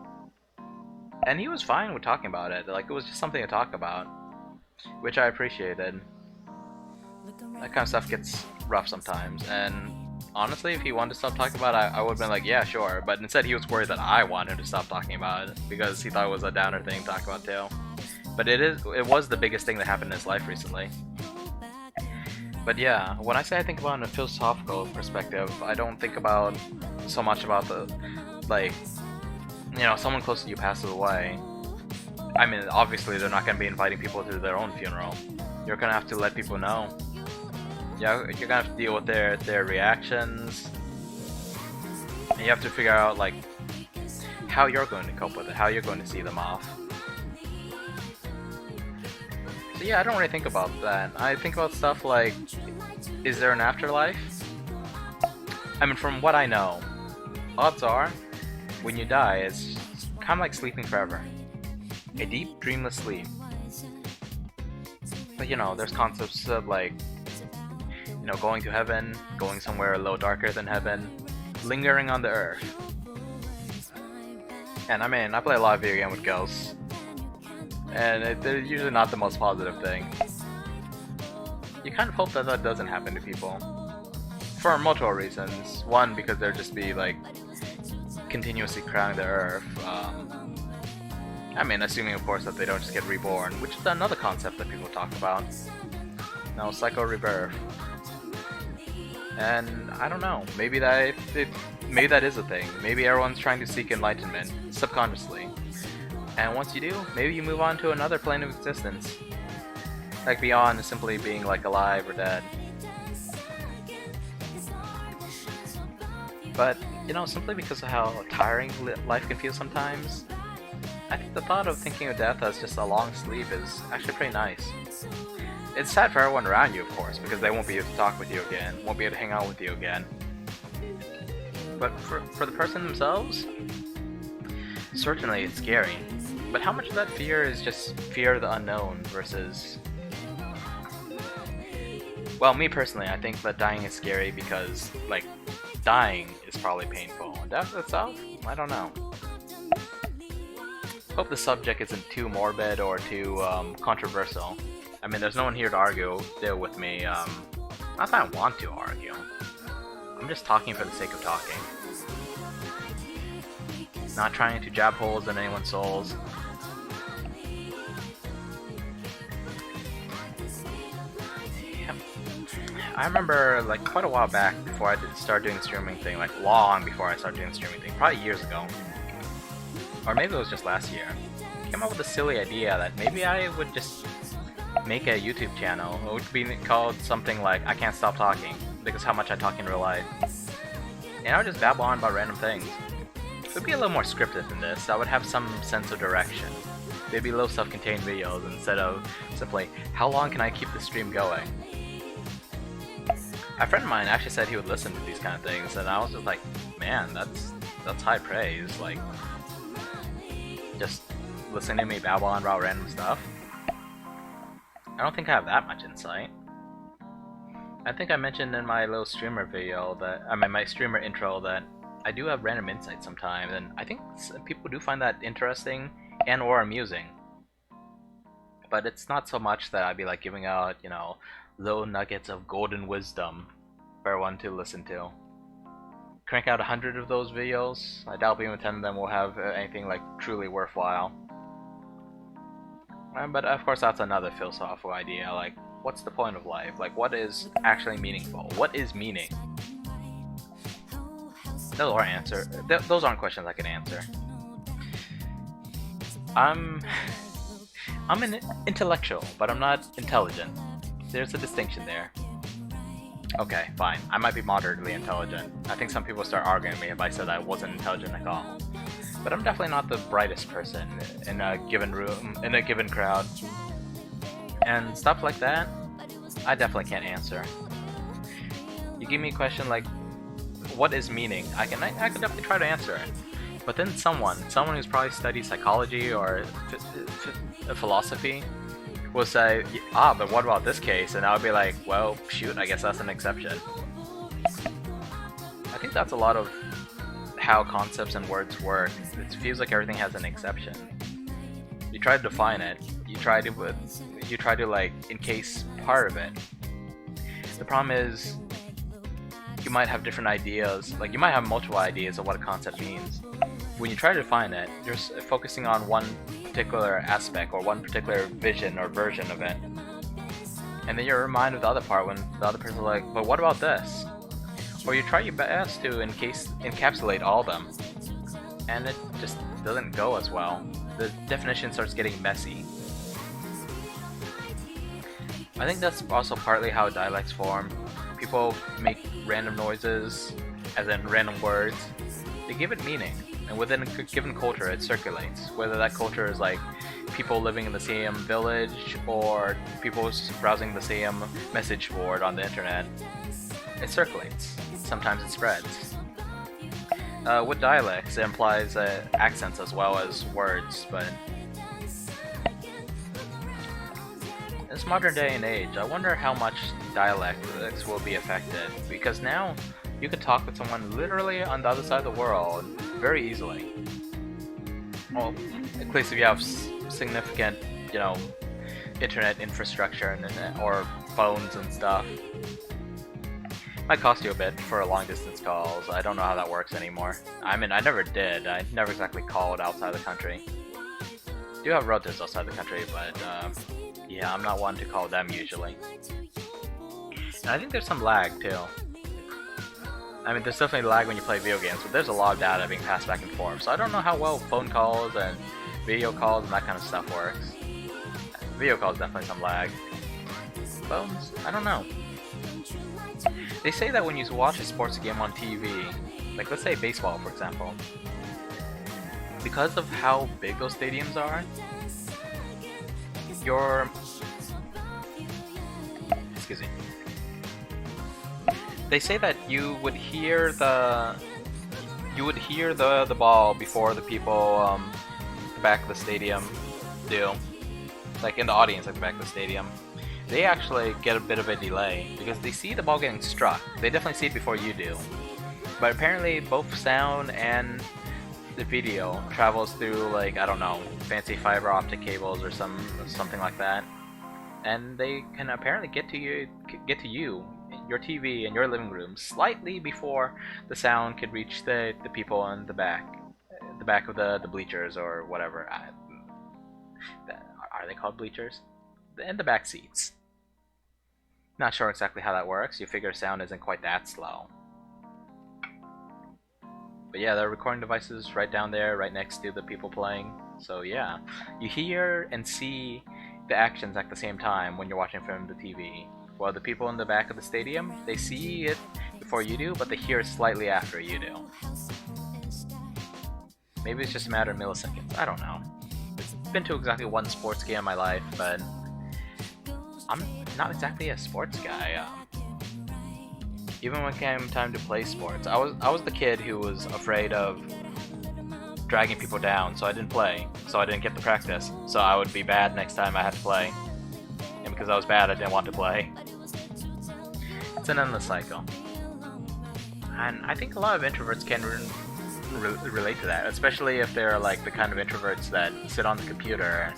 And he was fine with talking about it. Like it was just something to talk about, which I appreciated. That kind of stuff gets rough sometimes, and honestly, if he wanted to stop talking about it, I would have been like, yeah, sure. But instead, he was worried that I wanted to stop talking about it because he thought it was a downer thing to talk about too. But it was the biggest thing that happened in his life recently. But yeah, when I say I think about it in a philosophical perspective, I don't think about so much about the, like, you know, someone close to you passes away. I mean, obviously they're not going to be inviting people to their own funeral. You're going to have to let people know. Yeah, you're going to have to deal with their reactions. And you have to figure out, like, how you're going to cope with it, how you're going to see them off. So yeah, I don't really think about that. I think about stuff like, is there an afterlife? I mean, from what I know, odds are, when you die, it's kind of like sleeping forever. A deep, dreamless sleep. But you know, there's concepts of like, you know, going to heaven, going somewhere a little darker than heaven, lingering on the earth. And I mean, I play a lot of video games with ghosts. And they're usually not the most positive thing. You kind of hope that that doesn't happen to people. For multiple reasons. One, because they'll just be like continuously crowding the earth. I mean, assuming of course that they don't just get reborn, which is another concept that people talk about. No, psycho rebirth. And I don't know, maybe that is a thing. Maybe everyone's trying to seek enlightenment subconsciously. And once you do, maybe you move on to another plane of existence. Like beyond simply being like alive or dead. But, you know, simply because of how tiring life can feel sometimes, I think the thought of thinking of death as just a long sleep is actually pretty nice. It's sad for everyone around you, of course, because they won't be able to talk with you again, won't be able to hang out with you again. But for the person themselves, certainly it's scary. But how much of that fear is just fear of the unknown versus... Well, me personally, I think that dying is scary because, like, dying is probably painful. Death itself? I don't know. Hope the subject isn't too morbid or too controversial. I mean, there's no one here to deal with me. Not that I want to argue. I'm just talking for the sake of talking. not trying to jab holes in anyone's souls. Yeah. I remember like quite a while back before I start doing the streaming thing, like long before I started doing the streaming thing, probably years ago, or maybe it was just last year, I came up with a silly idea that maybe I would just make a YouTube channel. It would be called something like I Can't Stop Talking, because how much I talk in real life. And I would just babble on about random things. It would be a little more scripted than this. I would have some sense of direction. They'd be little self-contained videos instead of simply, how long can I keep the stream going? A friend of mine actually said he would listen to these kind of things, and I was just like, man, that's high praise. Like, just listening to me babble on about random stuff. I don't think I have that much insight. I think I mentioned in my little streamer video that, I mean my streamer intro, that I do have random insights sometimes, and I think people do find that interesting and or amusing. But it's not so much that I'd be like giving out, you know, little nuggets of golden wisdom for everyone to listen to. Crank out 100 of those videos, I doubt even 10 of them will have anything like truly worthwhile. But of course that's another philosophical idea, like, what's the point of life? Like, what is actually meaningful? What is meaning? Those aren't questions I can answer. I'm an intellectual, but I'm not intelligent. There's a distinction there. Okay, fine. I might be moderately intelligent. I think some people start arguing with me if I said I wasn't intelligent at all. But I'm definitely not the brightest person in a given room, in a given crowd. And stuff like that, I definitely can't answer. You give me a question like, what is meaning? I can definitely try to answer it. But then someone who's probably studied psychology or philosophy will say, ah, but what about this case? And I would be like, well, shoot, I guess that's an exception. I think that's a lot of how concepts and words work. It feels like everything has an exception. You try to define it, you try to like encase part of it. The problem is, you might have different ideas, like you might have multiple ideas of what a concept means. When you try to define it, you're focusing on one particular aspect or one particular vision or version of it. And then you're reminded of the other part when the other person's like, but what about this? Or you try your best to encapsulate all of them, and it just doesn't go as well. The definition starts getting messy. I think that's also partly how dialects form. People make random noises, as in random words. They give it meaning, and within a given culture it circulates. Whether that culture is like people living in the same village, or people browsing the same message board on the internet, it circulates. Sometimes it spreads. With dialects, it implies accents as well as words, but in this modern day and age, I wonder how much dialects will be affected, because now you could talk with someone literally on the other side of the world very easily. Well, at least if you have significant, you know, internet infrastructure and or phones and stuff. Might cost you a bit for long distance calls. I don't know how that works anymore. I mean, I never did. I never exactly called outside the country. I do have relatives outside the country, but yeah, I'm not one to call them usually. And I think there's some lag too. I mean, there's definitely lag when you play video games, but there's a lot of data being passed back and forth. So I don't know how well phone calls and video calls and that kind of stuff works. Video calls definitely some lag. Phones? I don't know. They say that when you watch a sports game on TV, like let's say baseball for example, because of how big those stadiums are, excuse me. They say that you would hear the ball before the people at the back of the stadium do, like in the audience at the back of the stadium. They actually get a bit of a delay because they see the ball getting struck. They definitely see it before you do. But apparently both sound and the video travels through, like, I don't know, fancy fiber optic cables or something like that. And they can apparently get to you, your TV and your living room slightly before the sound could reach the people in the back. the back of the bleachers or whatever. Are they called bleachers? In the back seats. Not sure exactly how that works. You figure sound isn't quite that slow. But yeah, there are recording devices right down there, right next to the people playing. So yeah, you hear and see the actions at the same time when you're watching from the TV. While the people in the back of the stadium, they see it before you do, but they hear it slightly after you do. Maybe it's just a matter of milliseconds. I don't know. I've been to exactly one sports game in my life, but I'm not exactly a sports guy. Even when it came time to play sports, I was the kid who was afraid of dragging people down, so I didn't play, so I didn't get the practice, so I would be bad next time I had to play. And because I was bad, I didn't want to play. It's an endless cycle. And I think a lot of introverts can relate to that, especially if they're like the kind of introverts that sit on the computer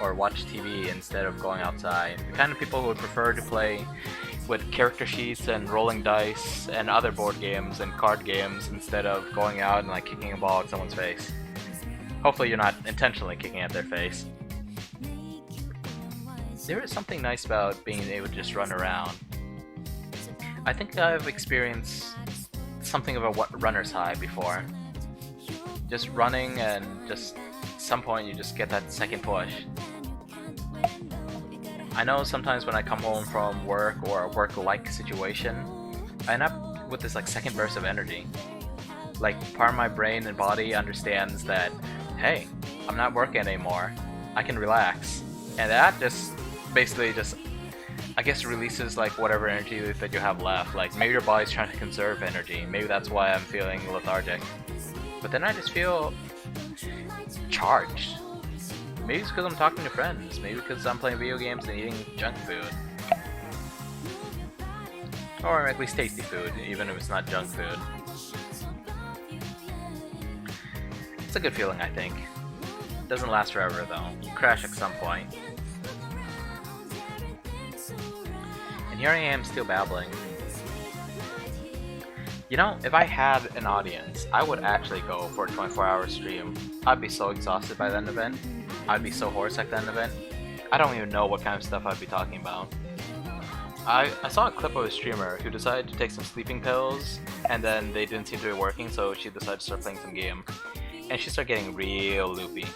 or watch TV instead of going outside. The kind of people who would prefer to play with character sheets and rolling dice and other board games and card games instead of going out and like kicking a ball at someone's face. Hopefully you're not intentionally kicking at their face. There is something nice about being able to just run around. I think I've experienced something of a runner's high before. Just running and just at some point you just get that second push. I know sometimes when I come home from work or a work-like situation, I end up with this like second burst of energy. Like part of my brain and body understands that, hey, I'm not working anymore. I can relax. And that just basically just, I guess, releases like whatever energy that you have left. Like maybe your body's trying to conserve energy. Maybe that's why I'm feeling lethargic. But then I just feel charged. Maybe it's because I'm talking to friends. Maybe because I'm playing video games and eating junk food. Or at least tasty food, even if it's not junk food. It's a good feeling, I think. Doesn't last forever though. You crash at some point. And here I am still babbling. You know, if I had an audience, I would actually go for a 24-hour stream. I'd be so exhausted by the end of it. I'd be so hoarse at the end of it. I don't even know what kind of stuff I'd be talking about. I saw a clip of a streamer who decided to take some sleeping pills, and then they didn't seem to be working, so she decided to start playing some game. And she started getting real loopy.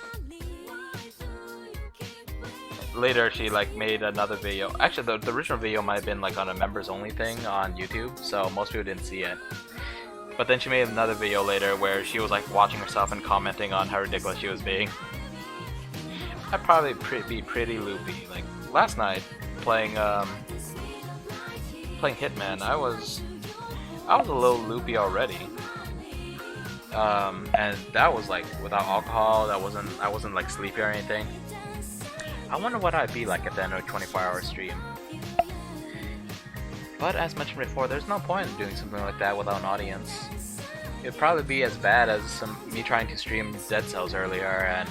Later, she like made another video. Actually, the original video might have been like on a members only thing on YouTube, so most people didn't see it. But then she made another video later where she was like watching herself and commenting on how ridiculous she was being. I'd probably be pretty loopy. Like last night, playing Hitman, I was a little loopy already. And that was like without alcohol. I wasn't like sleepy or anything. I wonder what I'd be like at the end of a 24-hour stream. But as mentioned before, there's no point in doing something like that without an audience. It'd probably be as bad as me trying to stream Dead Cells earlier and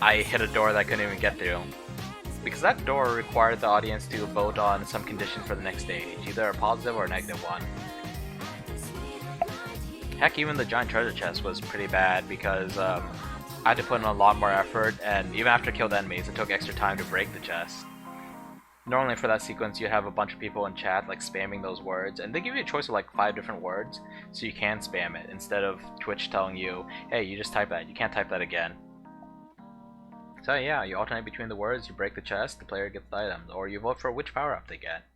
I hit a door that I couldn't even get through. Because that door required the audience to vote on some condition for the next stage, either a positive or a negative one. Heck, even the giant treasure chest was pretty bad because I had to put in a lot more effort, and even after I killed enemies, it took extra time to break the chest. Normally for that sequence you have a bunch of people in chat like spamming those words, and they give you a choice of like 5 different words, so you can spam it, instead of Twitch telling you, hey, you just type that, you can't type that again. So yeah, you alternate between the words, you break the chest, the player gets the items, or you vote for which power-up they get.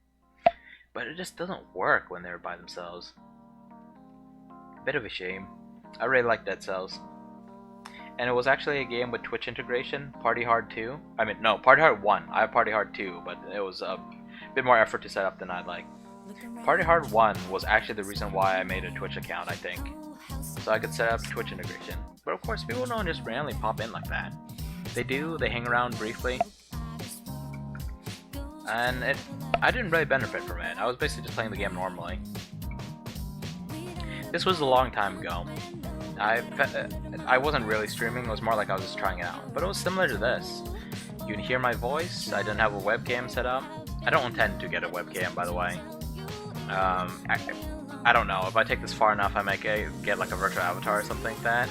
But it just doesn't work when they're by themselves. Bit of a shame. I really like Dead Cells. And it was actually a game with Twitch integration, Party Hard 2. I mean, no, Party Hard 1. I have Party Hard 2, but it was a bit more effort to set up than I'd like. Party Hard 1 was actually the reason why I made a Twitch account, I think. So I could set up Twitch integration. But of course, people don't just randomly pop in like that. They do, they hang around briefly. And I didn't really benefit from it. I was basically just playing the game normally. This was a long time ago. I wasn't really streaming, it was more like I was just trying it out. But it was similar to this. You can hear my voice, I didn't have a webcam set up. I don't intend to get a webcam, by the way. I don't know, if I take this far enough I might get like a virtual avatar or something like that.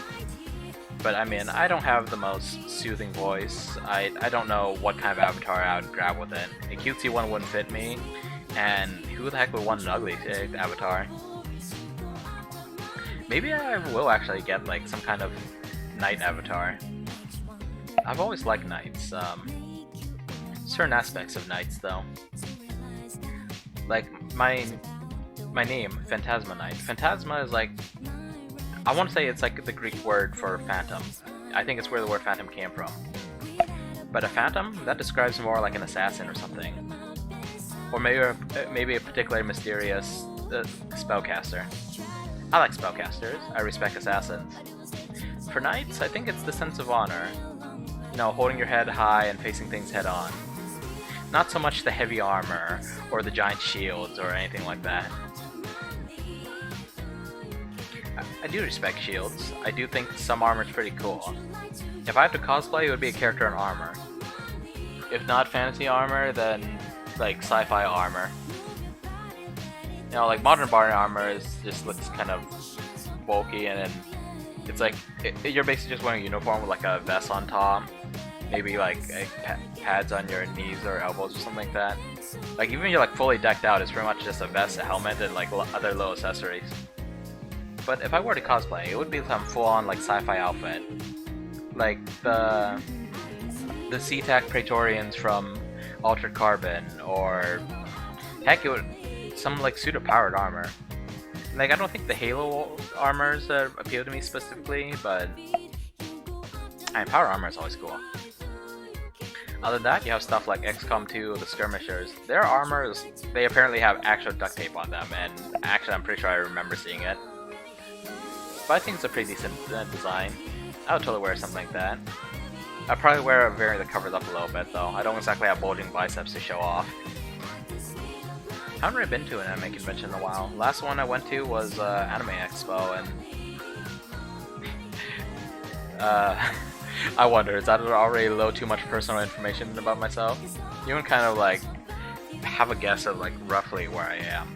But I mean, I don't have the most soothing voice. I don't know what kind of avatar I would grab with it. A cutesy one wouldn't fit me, and who the heck would want an ugly avatar? Maybe I will actually get like some kind of knight avatar. I've always liked knights. Certain aspects of knights though. Like my name, Phantasma Knight. Phantasma is like, I want to say it's like the Greek word for phantom. I think it's where the word phantom came from. But a phantom, that describes more like an assassin or something. Or maybe a particularly mysterious spellcaster. I like spellcasters, I respect assassins. For knights, I think it's the sense of honor. You know, holding your head high and facing things head on. Not so much the heavy armor, or the giant shields, or anything like that. I do respect shields. I do think some armor is pretty cool. If I have to cosplay, it would be a character in armor. If not fantasy armor, then like sci-fi armor. You know, like modern bard armor just looks kind of bulky, and then it's like you're basically just wearing a uniform with like a vest on top, maybe like pads on your knees or elbows or something like that. Like even if you're like fully decked out, it's pretty much just a vest, a helmet, and like other little accessories. But if I were to cosplay, it would be some full-on like sci-fi outfit, like the SeaTac Praetorians from Altered Carbon, or heck, it would some like suit of powered armor. Like I don't think the Halo armors appeal to me specifically, but I mean, power armor is always cool. Other than that, you have stuff like XCOM 2, the Skirmishers. Their armors, they apparently have actual duct tape on them, and actually I'm pretty sure I remember seeing it. But I think it's a pretty decent design. I would totally wear something like that. I'd probably wear a variant that covers up a little bit though. I don't exactly have bulging biceps to show off. I haven't really been to an anime convention in a while. Last one I went to was Anime Expo, and I wonder, is that already a little too much personal information about myself? You can kind of like have a guess of like roughly where I am.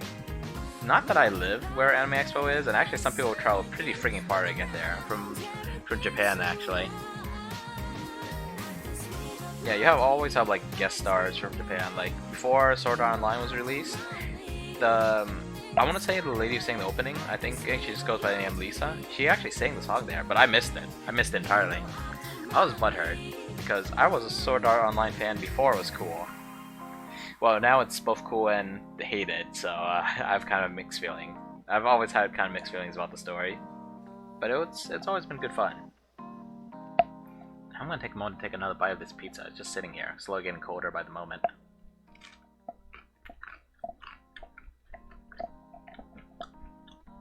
Not that I live where Anime Expo is, and actually some people travel pretty freaking far to get there, from Japan actually. Yeah, you always have like guest stars from Japan. Like before Sword Art Online was released, I want to say the lady who sang the opening, I think she just goes by the name Lisa. She actually sang the song there, but I missed it. I missed it entirely. I was butthurt because I was a Sword Art Online fan before it was cool. Well, now it's both cool and hated, so I've kind of mixed feeling. I've always had kind of mixed feelings about the story, but it's always been good fun. I'm gonna take a moment to take another bite of this pizza. It's just sitting here, slowly getting colder by the moment.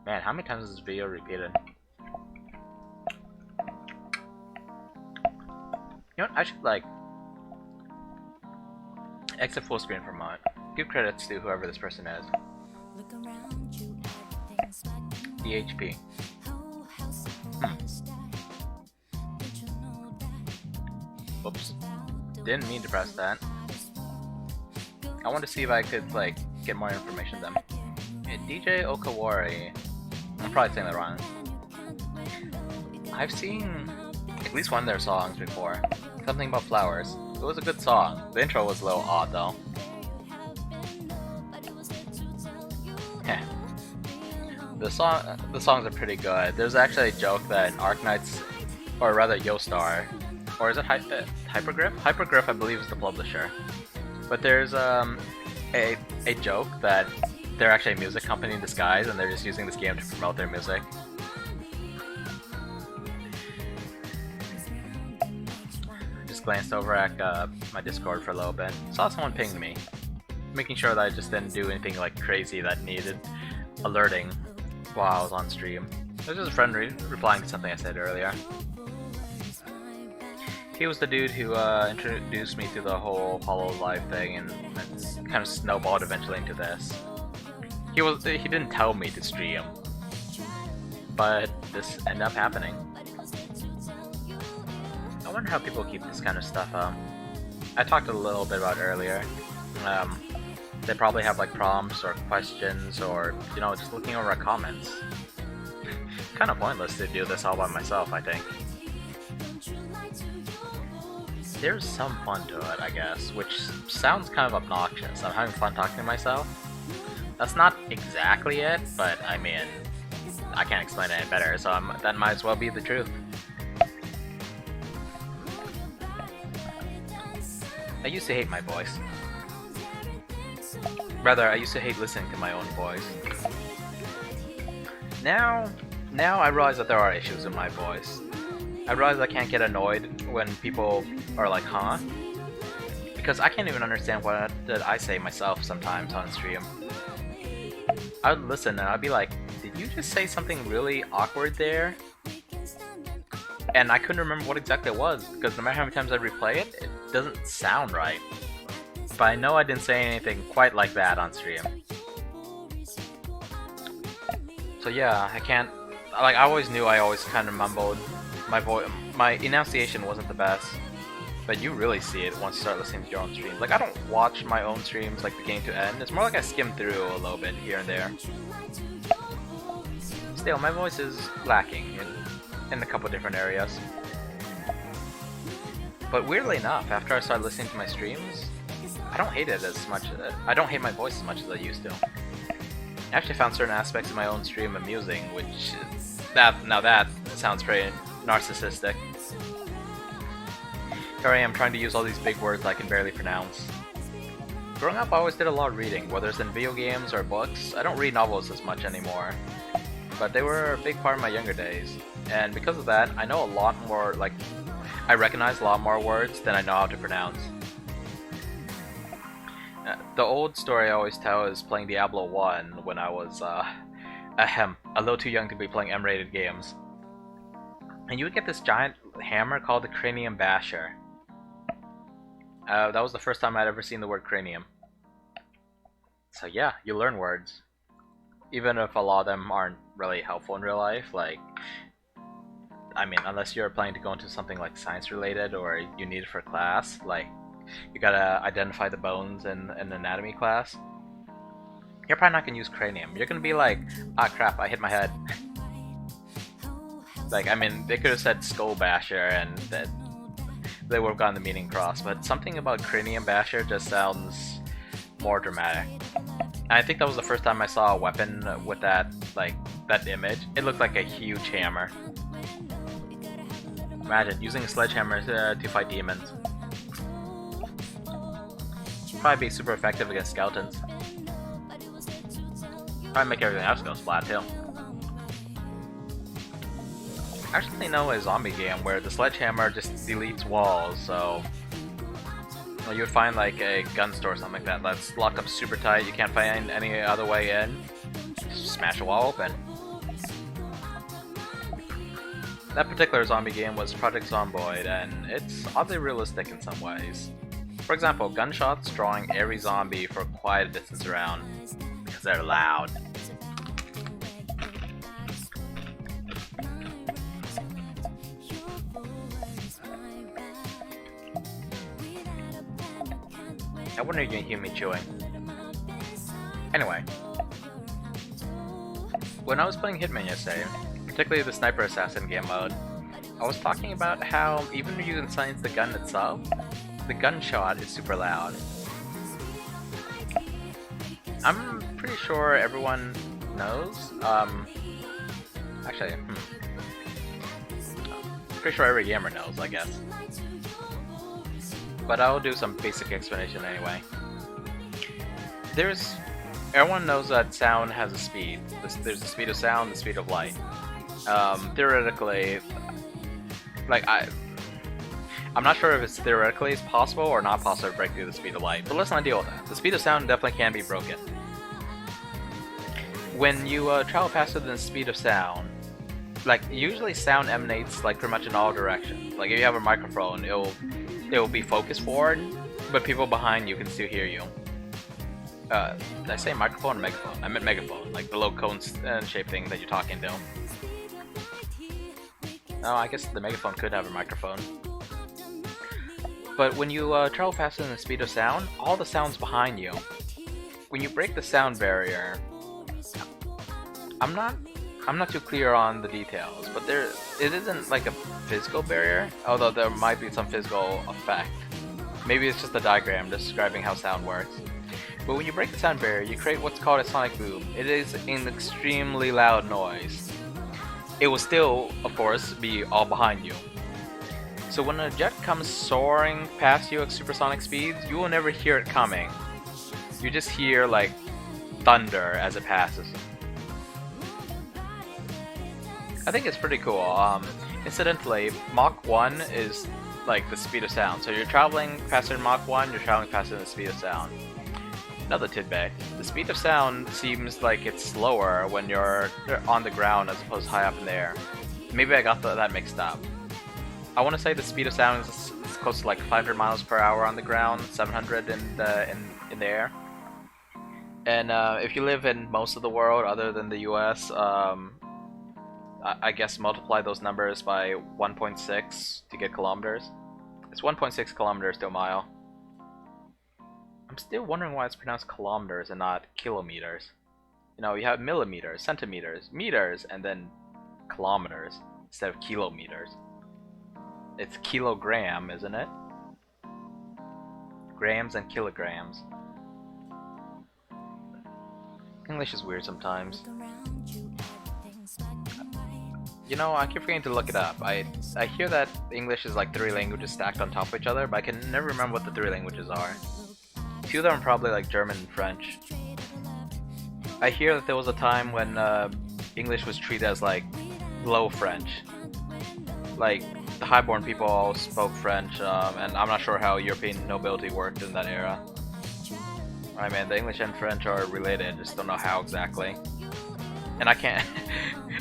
Man, how many times is this video repeated? You know what? I should like exit full screen for a moment. Give credits to whoever this person is. DHP. Oops. Didn't mean to press that. I want to see if I could like get more information on them. DJ Okawari. I'm probably saying that wrong. I've seen at least one of their songs before. Something about flowers. It was a good song. The intro was a little odd though. Heh. The songs are pretty good. There's actually a joke that Arknights, or rather Yostar, or is it Hypergriff? Hypergriff, I believe, is the publisher. But there's a joke that they're actually a music company in disguise, and they're just using this game to promote their music. Just glanced over at my Discord for a little bit. Saw someone ping me, making sure that I just didn't do anything like crazy that needed alerting while I was on stream. It was just a friend replying to something I said earlier. He was the dude who introduced me to the whole HoloLive thing, and it's kind of snowballed eventually into this. He didn't tell me to stream, but this ended up happening. I wonder how people keep this kind of stuff up. I talked a little bit about it earlier. They probably have like prompts or questions, or you know, just looking over comments. Kind of pointless to do this all by myself, I think. there's some fun to it, I guess, which sounds kind of obnoxious. I'm having fun talking to myself. That's not exactly it, but I mean, I can't explain it any better, so that might as well be the truth. I used to hate my voice. Rather, I used to hate listening to my own voice. Now I realize that there are issues in my voice. I realize I can't get annoyed when people are like, huh? Because I can't even understand what I say myself sometimes on stream. I would listen and I'd be like, did you just say something really awkward there? And I couldn't remember what exactly it was, because no matter how many times I replay it, it doesn't sound right. But I know I didn't say anything quite like that on stream. So yeah, I can't, like, I always knew I always kind of mumbled. My enunciation wasn't the best. But you really see it once you start listening to your own streams. Like, I don't watch my own streams like beginning to end. It's more like I skim through a little bit here and there. Still, my voice is lacking in a couple different areas. But weirdly enough, after I started listening to my streams, I don't hate it as much. I don't hate my voice as much as I used to. I actually found certain aspects of my own stream amusing, which now that sounds very narcissistic. Here I am trying to use all these big words I can barely pronounce. Growing up, I always did a lot of reading, whether it's in video games or books. I don't read novels as much anymore, but they were a big part of my younger days. And because of that, I know a lot more, like, I recognize a lot more words than I know how to pronounce. The old story I always tell is playing Diablo 1 when I was, a little too young to be playing M-rated games. And you would get this giant hammer called the Cranium Basher. That was the first time I'd ever seen the word cranium. So yeah, you learn words. Even if a lot of them aren't really helpful in real life, like, I mean, unless you're planning to go into something like science related or you need it for class, like, you gotta identify the bones in an anatomy class. You're probably not gonna use cranium. You're gonna be like, ah crap, I hit my head. Like, I mean, they could have said skull basher and that they would have gotten the meaning crossed, but something about cranium basher just sounds more dramatic. And I think that was the first time I saw a weapon with that, like, that image. It looked like a huge hammer. Imagine using a sledgehammer to fight demons. Probably be super effective against skeletons. Probably make everything else go splat too. I actually know a zombie game where the sledgehammer just deletes walls, so well, you would find like a gun store or something like that that's locked up super tight, you can't find any other way in, just smash a wall open. That particular zombie game was Project Zomboid, and it's oddly realistic in some ways. For example, gunshots drawing every zombie for quite a distance around, because they're loud. I wonder if you can hear me chewing. Anyway, when I was playing Hitman yesterday, particularly the Sniper Assassin game mode, I was talking about how even when you can silence the gun itself, the gunshot is super loud. I'm pretty sure everyone knows, actually, pretty sure every gamer knows, I guess. But I'll do some basic explanation anyway. Everyone knows that sound has a speed. There's the speed of sound, the speed of light. Theoretically, like I'm not sure if it's theoretically possible or not possible to break through the speed of light, but let's not deal with that. The speed of sound definitely can be broken. When you travel faster than the speed of sound, like usually sound emanates like pretty much in all directions. Like if you have a microphone, it will be focused forward, but people behind you can still hear you. Did I say microphone or megaphone? I meant megaphone, like the little cone shaped thing that you're talking to. Oh, I guess the megaphone could have a microphone. But when you travel faster than the speed of sound, all the sound's behind you. When you break the sound barrier, I'm not I'm not too clear on the details, but it isn't like a physical barrier, although there might be some physical effect. Maybe it's just a diagram describing how sound works. But when you break the sound barrier, you create what's called a sonic boom. It is an extremely loud noise. It will still, of course, be all behind you. So when a jet comes soaring past you at supersonic speeds, you will never hear it coming. You just hear like thunder as it passes. I think it's pretty cool. Incidentally, Mach 1 is like the speed of sound. So you're traveling faster than Mach 1, you're traveling faster than the speed of sound. Another tidbit, the speed of sound seems like it's slower when you're on the ground as opposed to high up in the air. Maybe I got that mixed up. I want to say the speed of sound is close to like 500 miles per hour on the ground, 700 in the air. And if you live in most of the world other than the US, I guess multiply those numbers by 1.6 to get kilometers. It's 1.6 kilometers to a mile. I'm still wondering why it's pronounced kilometers and not kilometers. You know, you have millimeters, centimeters, meters, and then kilometers instead of kilometers. It's kilogram, isn't it? Grams and kilograms. English is weird sometimes. You know, I keep forgetting to look it up. I hear that English is like 3 languages stacked on top of each other, but I can never remember what the 3 languages are. A few of them are probably like German and French. I hear that there was a time when English was treated as like low French. Like the highborn people all spoke French, and I'm not sure how European nobility worked in that era. I mean, the English and French are related, just don't know how exactly. And I can't,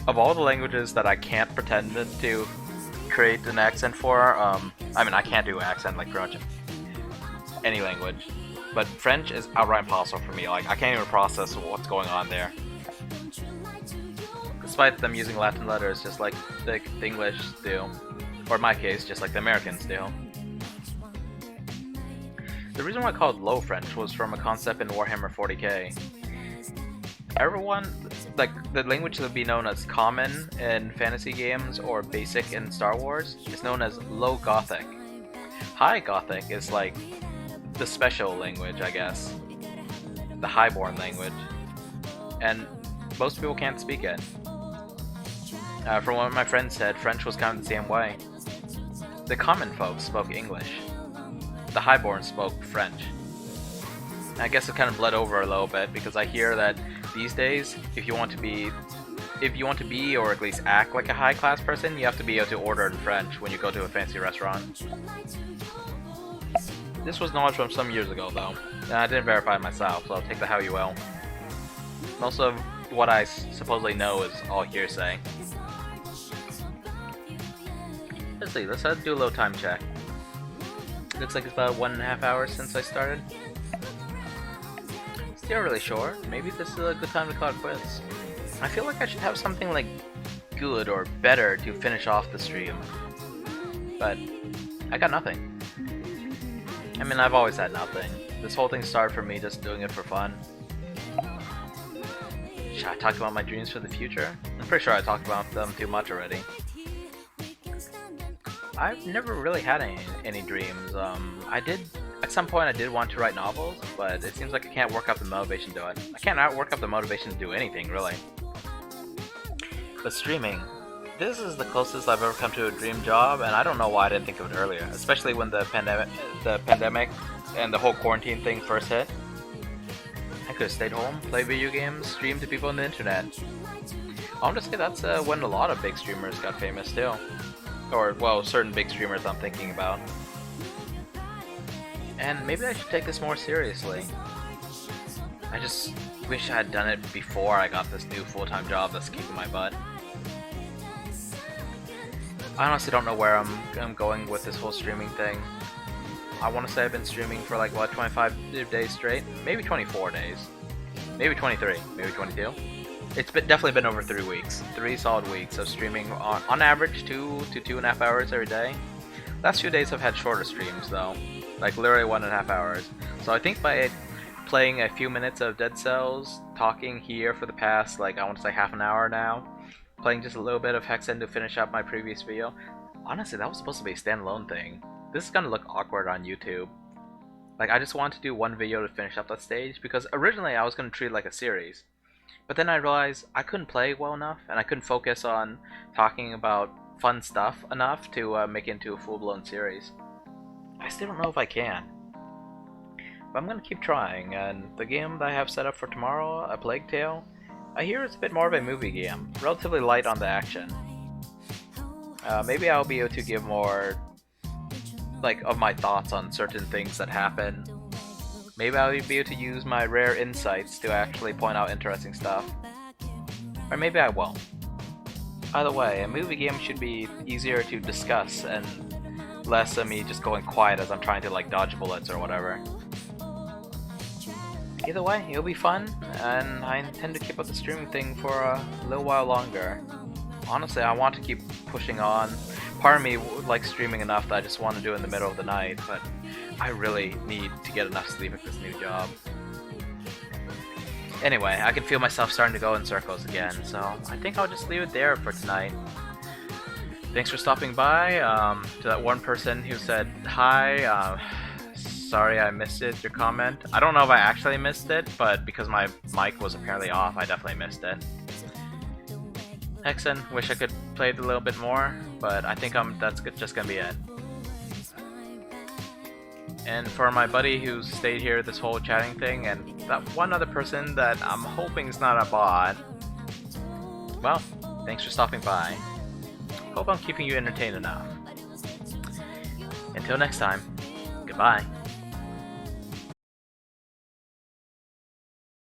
of all the languages that I can't pretend to create an accent for, I mean, I can't do an accent like pretty much any language. But French is outright impossible for me, like I can't even process what's going on there. Despite them using Latin letters just like the English do. Or in my case, just like the Americans do. The reason why I called Low French was from a concept in Warhammer 40k. Everyone, like, the language that would be known as common in fantasy games or basic in Star Wars is known as Low Gothic. High Gothic is like the special language, I guess. The highborn language. And most people can't speak it. From what my friend said, French was kind of the same way. The common folks spoke English. The highborn spoke French. And I guess it kind of bled over a little bit because I hear that these days, if you want to be or at least act like a high-class person, you have to be able to order in French when you go to a fancy restaurant. This was knowledge from some years ago, though, and I didn't verify it myself, so I'll take that how you will. Most of what I supposedly know is all hearsay. Let's see, let's do a little time check. Looks like it's about 1.5 hours since I started. Still really short. Maybe this is a good time to call it quits. I feel like I should have something like good or better to finish off the stream. But I got nothing. I mean, I've always had nothing. This whole thing started for me just doing it for fun. Should I talk about my dreams for the future? I'm pretty sure I talked about them too much already. I've never really had any dreams. At some point I did want to write novels, but it seems like I can't work up the motivation to do it. I can't work up the motivation to do anything, really. But streaming, this is the closest I've ever come to a dream job, and I don't know why I didn't think of it earlier, especially when the pandemic and the whole quarantine thing first hit. I could have stayed home, played video games, streamed to people on the internet. I want to say that's when a lot of big streamers got famous too. Or, well, certain big streamers I'm thinking about. And maybe I should take this more seriously. I just wish I had done it before I got this new full-time job that's kicking my butt. I honestly don't know where I'm going with this whole streaming thing. I want to say I've been streaming for like, what, 25 days straight? Maybe 24 days. Maybe 23. Maybe 22. It's definitely been over 3 weeks. 3 solid weeks of streaming on average 2 to 2.5 hours every day. Last few days I've had shorter streams though. Like literally 1.5 hours. So I think by playing a few minutes of Dead Cells, talking here for the past, like, I want to say half an hour now, playing just a little bit of Hexen to finish up my previous video. Honestly, that was supposed to be a standalone thing. This is gonna look awkward on YouTube. Like, I just wanted to do one video to finish up that stage, because originally I was gonna treat it like a series. But then I realized I couldn't play well enough, and I couldn't focus on talking about fun stuff enough to make it into a full-blown series. I still don't know if I can. But I'm gonna keep trying, and the game that I have set up for tomorrow, A Plague Tale, I hear it's a bit more of a movie game, relatively light on the action. Maybe I'll be able to give more, like, of my thoughts on certain things that happen. Maybe I'll be able to use my rare insights to actually point out interesting stuff. Or maybe I won't. Either way, a movie game should be easier to discuss and less of me just going quiet as I'm trying to like dodge bullets or whatever. Either way, it'll be fun, and I intend to keep up the streaming thing for a little while longer. Honestly, I want to keep pushing on. Part of me likes streaming enough that I just want to do it in the middle of the night, but I really need to get enough sleep at this new job. Anyway, I can feel myself starting to go in circles again, so I think I'll just leave it there for tonight. Thanks for stopping by. To that one person who said hi, sorry I missed it, your comment. I don't know if I actually missed it, but because my mic was apparently off, I definitely missed it. Hexen, wish I could play it a little bit more, but I think that's just gonna be it. And for my buddy who stayed here this whole chatting thing, and that one other person that I'm hoping is not a bot, well, thanks for stopping by. Hope I'm keeping you entertained enough. Until next time, goodbye.